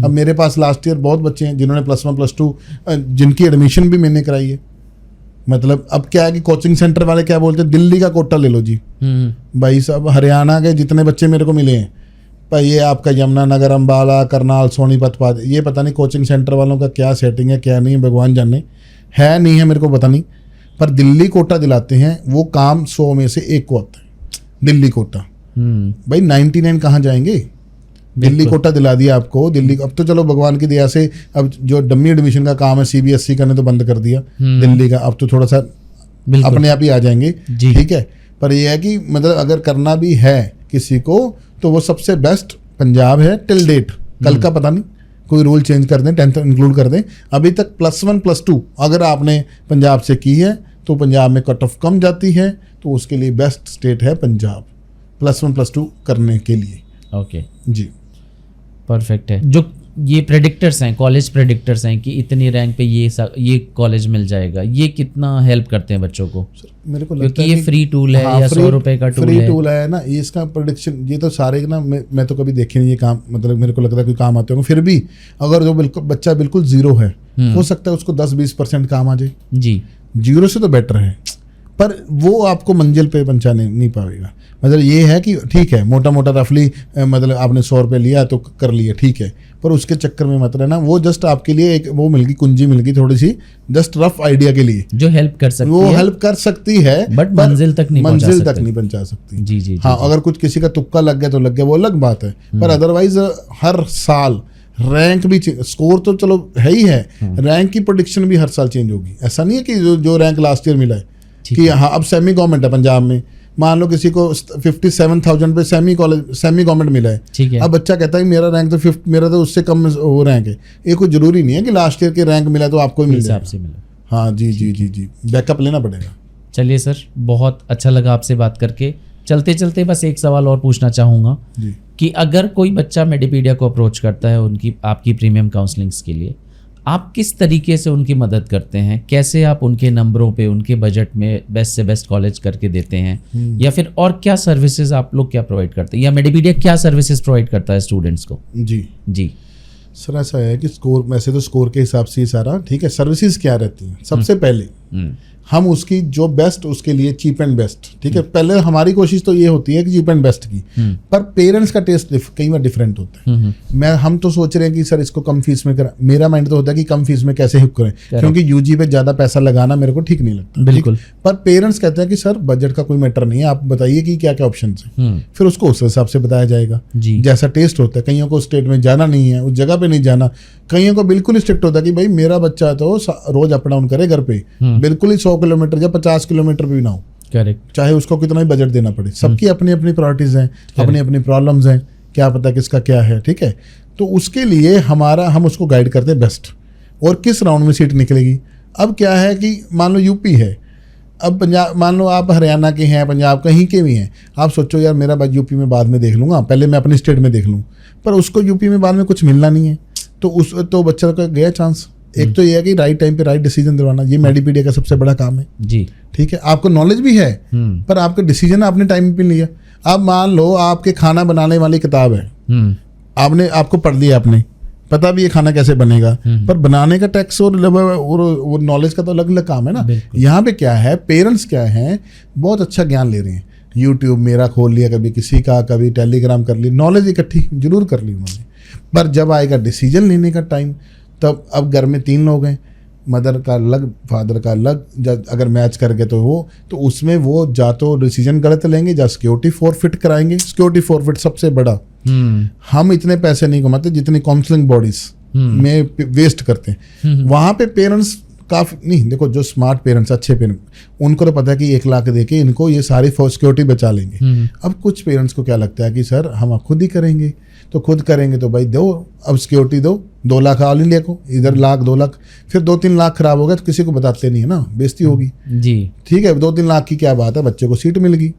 अब मेरे पास लास्ट ईयर बहुत बच्चे हैं जिन्होंने +1 +2 जिनकी एडमिशन भी मैंने कराई है। मतलब अब क्या है कि कोचिंग सेंटर वाले क्या बोलते हैं, दिल्ली का कोटा ले लो जी। भाई साहब, हरियाणा के जितने बच्चे मेरे को मिले हैं, पर ये आपका यमुनानगर, अम्बाला, करनाल, सोनीपत, ये पता नहीं कोचिंग सेंटर वालों का क्या सेटिंग है क्या नहीं है, भगवान जाने, है नहीं है मेरे को पता नहीं, पर दिल्ली कोटा दिलाते हैं। वो काम 100 में से 1 को आता है, दिल्ली कोटा। भाई 99 कहाँ जाएंगे? दिल्ली कोटा दिला दिया आपको। दिल्ली अब तो चलो भगवान की दया से अब जो डमी एडमिशन का काम है सीबीएसई का ने तो बंद कर दिया दिल्ली का, अब तो थोड़ा सा अपने आप ही आ जाएंगे, ठीक है। पर यह है कि मतलब अगर करना भी है किसी को तो वो सबसे बेस्ट पंजाब है टिल डेट। कल का पता नहीं, कोई रूल चेंज कर दें, 10th इंक्लूड कर दें। अभी तक +1 +2 अगर आपने पंजाब से की है तो पंजाब में कट ऑफ कम जाती है, तो उसके लिए बेस्ट स्टेट है पंजाब +1 +2 करने के लिए। ओके जी परफेक्ट है। जो ये प्रेडिक्टर्स हैं, कॉलेज प्रेडिक्टर्स हैं कि इतनी रैंक पे ये कॉलेज मिल जाएगा, ये कितना हेल्प करते हैं बच्चों को? मेरे को लगता क्योंकि है ये फ्री टूल है या 100 रुपए का टूल है। फ्री टूल है ना, ये इसका प्रेडिक्शन, ये तो सारे ना मैं तो कभी देखे नहीं ये काम, मतलब मेरे को लगता है कोई काम आते होंगे। फिर भी अगर जो बिल्कुल बच्चा बिल्कुल जीरो है, हो सकता है उसको 10-20% काम आ जाए जी, जीरो से तो बेटर है, पर वो आपको मंजिल पे पहुंचा नहीं पाएगा। मतलब ये है कि ठीक है मोटा मोटा रफली मतलब आपने 100 रुपये लिया तो कर लिया, ठीक है, पर उसके चक्कर में मत रहना। वो जस्ट आपके लिए एक वो मिल गई, कुंजी मिल गई थोड़ी सी, जस्ट रफ आइडिया के लिए, जो हेल्प कर सकती है, वो हेल्प कर सकती है, बट मंजिल तक नहीं पहुंचा सकती। जी जी हाँ, अगर कुछ किसी का तुक्का लग गया तो लग गया, वो अलग बात है, पर अदरवाइज हर साल रैंक भी, स्कोर तो चलो है ही है, रैंक की प्रेडिक्शन भी हर साल चेंज होगी। ऐसा नहीं है कि जो रैंक लास्ट ईयर मिला है कि हाँ अब सेमी गवर्नमेंट है पंजाब में, मान लो किसी को 57,000 पे सेमी गवर्नमेंट मिला है, ठीक है, अब बच्चा कहता है मेरा रैंक तो मेरा तो उससे कम वो रैंक है। ये कोई जरूरी नहीं है कि लास्ट ईयर के रैंक मिला तो आपको मिल जाए। हाँ जी जी जी जी, बैकअप लेना पड़ेगा। चलिए सर, बहुत अच्छा लगा आपसे बात करके। चलते चलते बस एक सवाल और पूछना चाहूँगा कि अगर कोई बच्चा मेडिपीडिया को अप्रोच करता है आपकी प्रीमियम काउंसलिंग्स के लिए, आप किस तरीके से उनकी मदद करते हैं? कैसे आप उनके नंबरों पे, उनके बजट में बेस्ट से बेस्ट कॉलेज करके देते हैं, या फिर और क्या सर्विसेज आप लोग क्या प्रोवाइड करते हैं, या मेडिपीडिया क्या सर्विसेज प्रोवाइड करता है स्टूडेंट्स को? जी जी सर, ऐसा है कि स्कोर, वैसे तो स्कोर के हिसाब से ही सारा ठीक है। सर्विसेज क्या रहती हैं? सबसे पहले हम उसकी जो बेस्ट, उसके लिए चीप एंड बेस्ट, ठीक है। पहले हमारी कोशिश तो ये होती है कि चीप एंड बेस्ट की, पर पेरेंट्स का टेस्ट कई बार डिफरेंट होता है। हम तो सोच रहे हैं कि सर इसको कम फीस में करें, मेरा माइंड तो होता है कि कम फीस में कैसे हुक करें, क्योंकि यूजी पे ज्यादा पैसा लगाना मेरे को ठीक नहीं लगता, बिल्कुल। पर पेरेंट्स कहते हैं कि सर बजट का कोई मैटर नहीं है, आप बताइए कि क्या क्या ऑप्शन है, फिर उसको उस हिसाब से बताया जाएगा जैसा टेस्ट होता है। कईयों को स्टेट में जाना नहीं है, उस जगह पे नहीं जाना, कईयों को बिल्कुल स्ट्रिक्ट होता है कि भाई मेरा बच्चा तो रोज अप डाउन करे घर पे, बिल्कुल ही 100 किलोमीटर या 50 किलोमीटर भी ना हो, करेक्ट, चाहे उसको कितना ही बजट देना पड़े। सबकी अपनी अपनी प्रायोरिटीज हैं, अपनी अपनी प्रॉब्लम्स हैं, क्या पता किसका क्या है, ठीक है। तो उसके लिए हम उसको गाइड करते हैं बेस्ट, और किस राउंड में सीट निकलेगी। अब क्या है कि मान लो यूपी है, अब पंजाब, मान लो आप हरियाणा के हैं, पंजाब कहीं के भी हैं, आप सोचो यार मेरा बच्चा यूपी में बाद में देख लूँगा, पहले मैं अपनी स्टेट में देख लूँ, पर उसको यूपी में बाद में कुछ मिलना नहीं है, तो बच्चा का गया चांस। एक तो ये है कि राइट टाइम पे राइट डिसीजन दिलवाना, ये मेडिपीडिया का सबसे बड़ा काम है जी, ठीक है। आपको नॉलेज भी है, पर आपका डिसीजन आपने टाइम पे लिया। अब मान लो आपके खाना बनाने वाली किताब है, आपको पढ़ लिया, आपने पता भी ये खाना कैसे बनेगा, पर बनाने का टैक्स और नॉलेज का तो अलग अलग काम है ना। यहाँ पे क्या है, पेरेंट्स क्या है, बहुत अच्छा ज्ञान ले रहे हैं, यूट्यूब मेरा खोल लिया, कभी किसी का, कभी टेलीग्राम कर ली, नॉलेज इकट्ठी जरूर कर ली उन्होंने, पर जब आएगा डिसीजन लेने का टाइम, तब अब घर में 3 लोग हैं, मदर का अलग, फादर का अलग, अगर मैच कर गए तो उसमें वो जा तो डिसीजन गलत लेंगे, या सिक्योरिटी फॉरफिट कराएंगे। सिक्योरिटी फॉरफिट सबसे बड़ा, हम इतने पैसे नहीं कमाते जितनी काउंसलिंग बॉडीज में वेस्ट करते हैं। वहाँ पे पेरेंट्स काफी नहीं, देखो जो स्मार्ट पेरेंट्स, अच्छे पेरेंट्स, उनको तो पता है कि 1 लाख दे के इनको ये सारी सिक्योरिटी बचा लेंगे। अब कुछ पेरेंट्स को क्या लगता है कि सर हम खुद ही करेंगे, तो खुद करेंगे तो भाई दो, अब सिक्योरिटी दो, 2 लाख ऑल इंडिया को, इधर 1 लाख 2 लाख, फिर 2-3 लाख खराब हो गया तो किसी को बताते नहीं है ना, बेइज्जती होगी जी, ठीक है। 2-3 लाख की क्या बात है, बच्चे को सीट मिल गई,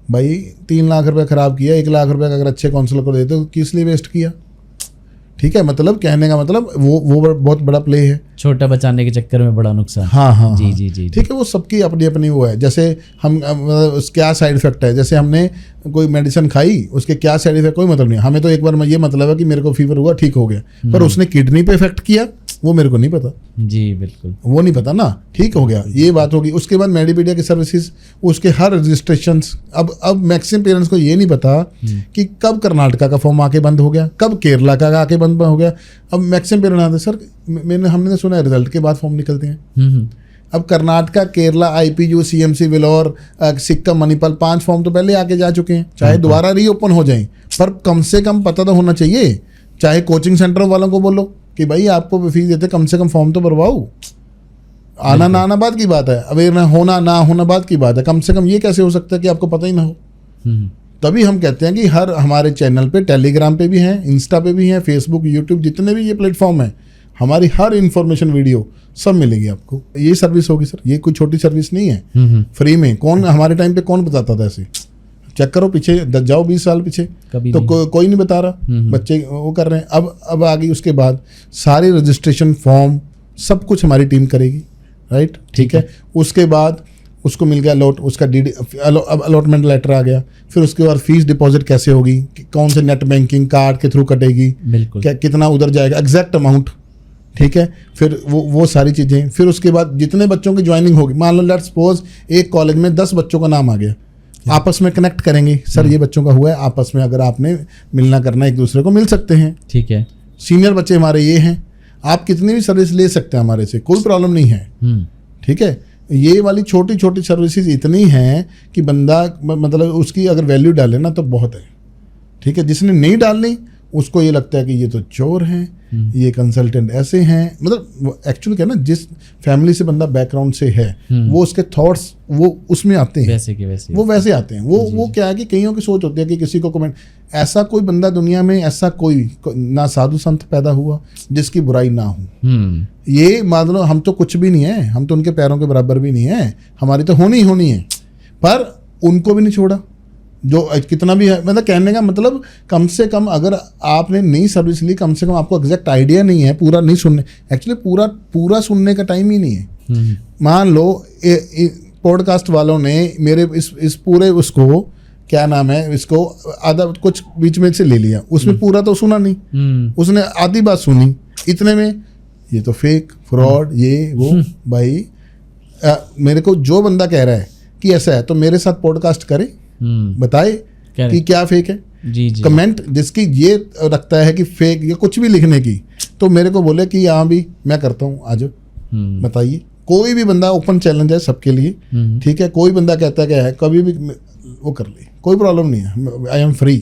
भाई 3 लाख रुपए खराब किया, 1 लाख रुपए अगर अच्छे काउंसलर को देते तो किस लिए वेस्ट किया, ठीक है। मतलब कहने का मतलब वो बहुत बड़ा प्ले है, छोटा बचाने के चक्कर में बड़ा नुकसान। हाँ जी जी जी, ठीक है। वो सबकी अपनी अपनी वो है, जैसे हम क्या साइड इफेक्ट है, जैसे हमने कोई मेडिसिन खाई, उसके क्या साइड इफेक्ट कोई मतलब नहीं, हमें तो एक बार ये मतलब है कि मेरे को फीवर हुआ, ठीक हो गया, पर उसने किडनी पे इफेक्ट किया वो मेरे को नहीं पता जी, बिल्कुल वो नहीं पता ना, ठीक हो गया, ये बात होगी। उसके बाद मेडिपीडिया की सर्विसेज, उसके हर रजिस्ट्रेशंस, अब मैक्सिमम पेरेंट्स को ये नहीं पता कि कब कर्नाटका का फॉर्म आके बंद हो गया, कब केरला का आके बंद हो गया। अब मैक्सिमम पेरेंट्स आते सर, हमने सुना है रिजल्ट के बाद फॉर्म निकलते हैं। अब Karnataka, Kerala, IPU, CMC, Vellore, Sikkim, Manipal, 5 form तो पहले आके जा चुके हैं, चाहे दोबारा रीओपन हो जाए, पर कम से कम पता तो होना चाहिए। चाहे कोचिंग सेंटर वालों को बोलो कि भाई आपको फीस देते, कम से कम फॉर्म तो भरवाओ। आना ना आना बात की बात है, अवेयर होना ना होना बात की बात है, कम से कम ये कैसे हो सकता है कि आपको पता ही ना हो। तभी हम कहते हैं कि हर हमारे चैनल पे, टेलीग्राम पे भी हैं, इंस्टा पे भी हैं, फेसबुक, यूट्यूब, जितने भी ये प्लेटफॉर्म है, हमारी हर इन्फॉर्मेशन वीडियो सब मिलेगी आपको। ये सर्विस होगी सर, ये कोई छोटी सर्विस नहीं है। फ्री में कौन हमारे टाइम पे कौन बताता था ऐसे? चेक करो पीछे, जाओ 20 साल पीछे, तो कोई नहीं बता रहा, बच्चे वो कर रहे हैं। अब आ गई उसके बाद सारे रजिस्ट्रेशन फॉर्म सब कुछ हमारी टीम करेगी, राइट, ठीक है। उसके बाद उसको मिल गया अलॉट, उसका अलॉटमेंट लेटर आ गया, फिर उसके बाद फीस डिपॉजिट कैसे होगी, कौन से नेट बैंकिंग कार्ड के थ्रू कटेगी, क्या कितना उधर जाएगा, एग्जैक्ट अमाउंट, ठीक है। फिर वो सारी चीज़ें, फिर उसके बाद जितने बच्चों की ज्वाइनिंग होगी, मान लो लेट्स सपोज एक कॉलेज में 10 बच्चों का नाम आ गया, आपस में कनेक्ट करेंगे, सर ये बच्चों का हुआ है, आपस में अगर आपने मिलना करना एक दूसरे को मिल सकते हैं, ठीक है। सीनियर बच्चे हमारे ये हैं, आप कितनी भी सर्विस ले सकते हैं हमारे से, कोई प्रॉब्लम नहीं है, ठीक है। ये वाली छोटी छोटी सर्विसेज इतनी हैं कि बंदा मतलब उसकी अगर वैल्यू डाले ना तो बहुत है, ठीक है। जिसने नहीं डालनी उसको ये लगता है कि ये तो चोर हैं, ये कंसल्टेंट ऐसे हैं, मतलब एक्चुअली क्या है ना, जिस फैमिली से बंदा बैकग्राउंड से है वो उसके थॉट्स वो उसमें आते हैं, वैसे के वैसे वो वैसे आते हैं। वो क्या है कि कईयों की सोच होती है कि किसी को कमेंट, ऐसा कोई बंदा दुनिया में, ऐसा कोई ना साधु संत पैदा हुआ जिसकी बुराई ना हो। ये मान लो हम तो कुछ भी नहीं है, हम तो उनके पैरों के बराबर भी नहीं है, हमारी तो होनी ही होनी है, पर उनको भी नहीं छोड़ा जो कितना भी है। मतलब कहने का मतलब कम से कम अगर आपने नई सर्विस ली, कम से कम आपको एग्जैक्ट आइडिया नहीं है, पूरा नहीं सुनने, एक्चुअली पूरा सुनने का टाइम ही नहीं है। मान लो पॉडकास्ट वालों ने मेरे इस पूरे उसको क्या नाम है, इसको आधा कुछ बीच में से ले लिया, उसमें पूरा तो सुना नहीं, उसने आधी बात सुनी, इतने में ये तो फेक फ्रॉड ये वो। भाई मेरे को जो बंदा कह रहा है कि ऐसा है तो मेरे साथ पॉडकास्ट करे, बताए कि क्या फेक है। जी। कमेंट जिसकी ये रखता है कि फेक या कुछ भी लिखने की, तो मेरे को बोले कि यहाँ भी मैं करता हूँ, आ जाओ बताइए। कोई भी बंदा, ओपन चैलेंज है सबके लिए, ठीक है। कोई बंदा कहता है कि है कभी भी वो कर ले, कोई प्रॉब्लम नहीं है, आई एम फ्री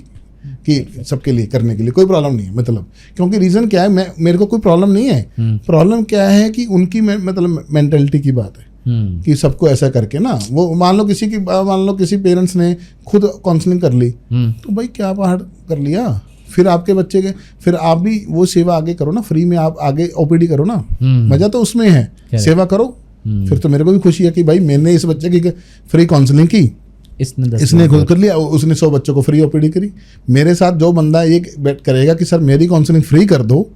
कि सबके लिए करने के लिए कोई प्रॉब्लम नहीं है। मतलब क्योंकि रीज़न क्या है, मेरे को कोई प्रॉब्लम नहीं है, प्रॉब्लम क्या है कि उनकी मतलब मेंटलिटी की बात है कि सबको ऐसा करके ना, वो मान लो किसी पेरेंट्स ने खुद काउंसलिंग कर ली, तो भाई क्या पहाड़ कर लिया, फिर आपके बच्चे के, फिर आप भी वो सेवा आगे करो ना, फ्री में आप आगे ओपीडी करो ना, मजा तो उसमें है, सेवा करो। फिर तो मेरे को भी खुशी है कि भाई मैंने इस बच्चे की फ्री काउंसलिंग की, इसने खुद कर लिया, उसने 100 बच्चों को फ्री ओपीडी करी। मेरे साथ जो बंदा ये बैठ करेगा कि सर मेरी काउंसलिंग फ्री कर दो,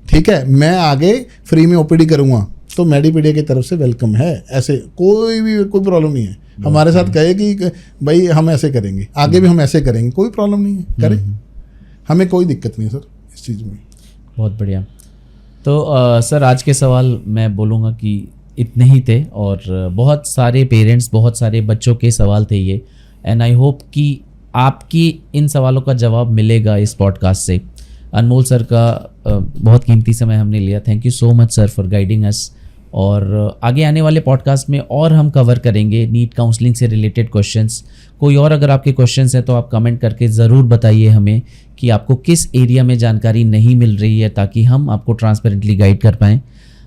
ठीक है, मैं आगे फ्री में ओपीडी करूँगा, तो मेडीपीडिया की तरफ से वेलकम है। ऐसे कोई प्रॉब्लम नहीं है, हमारे साथ कहे कि भाई हम ऐसे करेंगे, आगे भी हम ऐसे करेंगे, कोई प्रॉब्लम नहीं है, करें, हमें कोई दिक्कत नहीं है सर इस चीज़ में। बहुत बढ़िया। तो सर आज के सवाल मैं बोलूँगा कि इतने ही थे, और बहुत सारे पेरेंट्स, बहुत सारे बच्चों के सवाल थे ये, एंड आई होप कि आपकी इन सवालों का जवाब मिलेगा इस पॉडकास्ट से। अनमोल सर का बहुत कीमती समय हमने लिया, thank you so much sir for guiding अस। और आगे आने वाले पॉडकास्ट में और हम कवर करेंगे नीट काउंसलिंग से रिलेटेड क्वेश्चंस। कोई और अगर आपके क्वेश्चंस हैं तो आप कमेंट करके ज़रूर बताइए हमें कि आपको किस एरिया में जानकारी नहीं मिल रही है, ताकि हम आपको ट्रांसपेरेंटली गाइड कर पाएँ।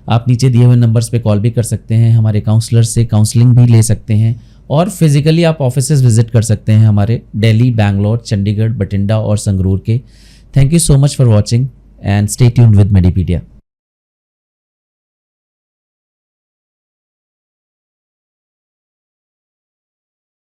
आप नीचे दिए हुए नंबर्स पे कॉल भी कर सकते हैं, हमारे काउंसलर से काउंसलिंग भी ले सकते हैं, और फिजिकली आप ऑफिसेज विजिट कर सकते हैं हमारे दिल्ली, बैंगलोर, चंडीगढ़, बठिंडा और संगरूर के। Thank you so much for watching and stay tuned with मेडीपीडिया।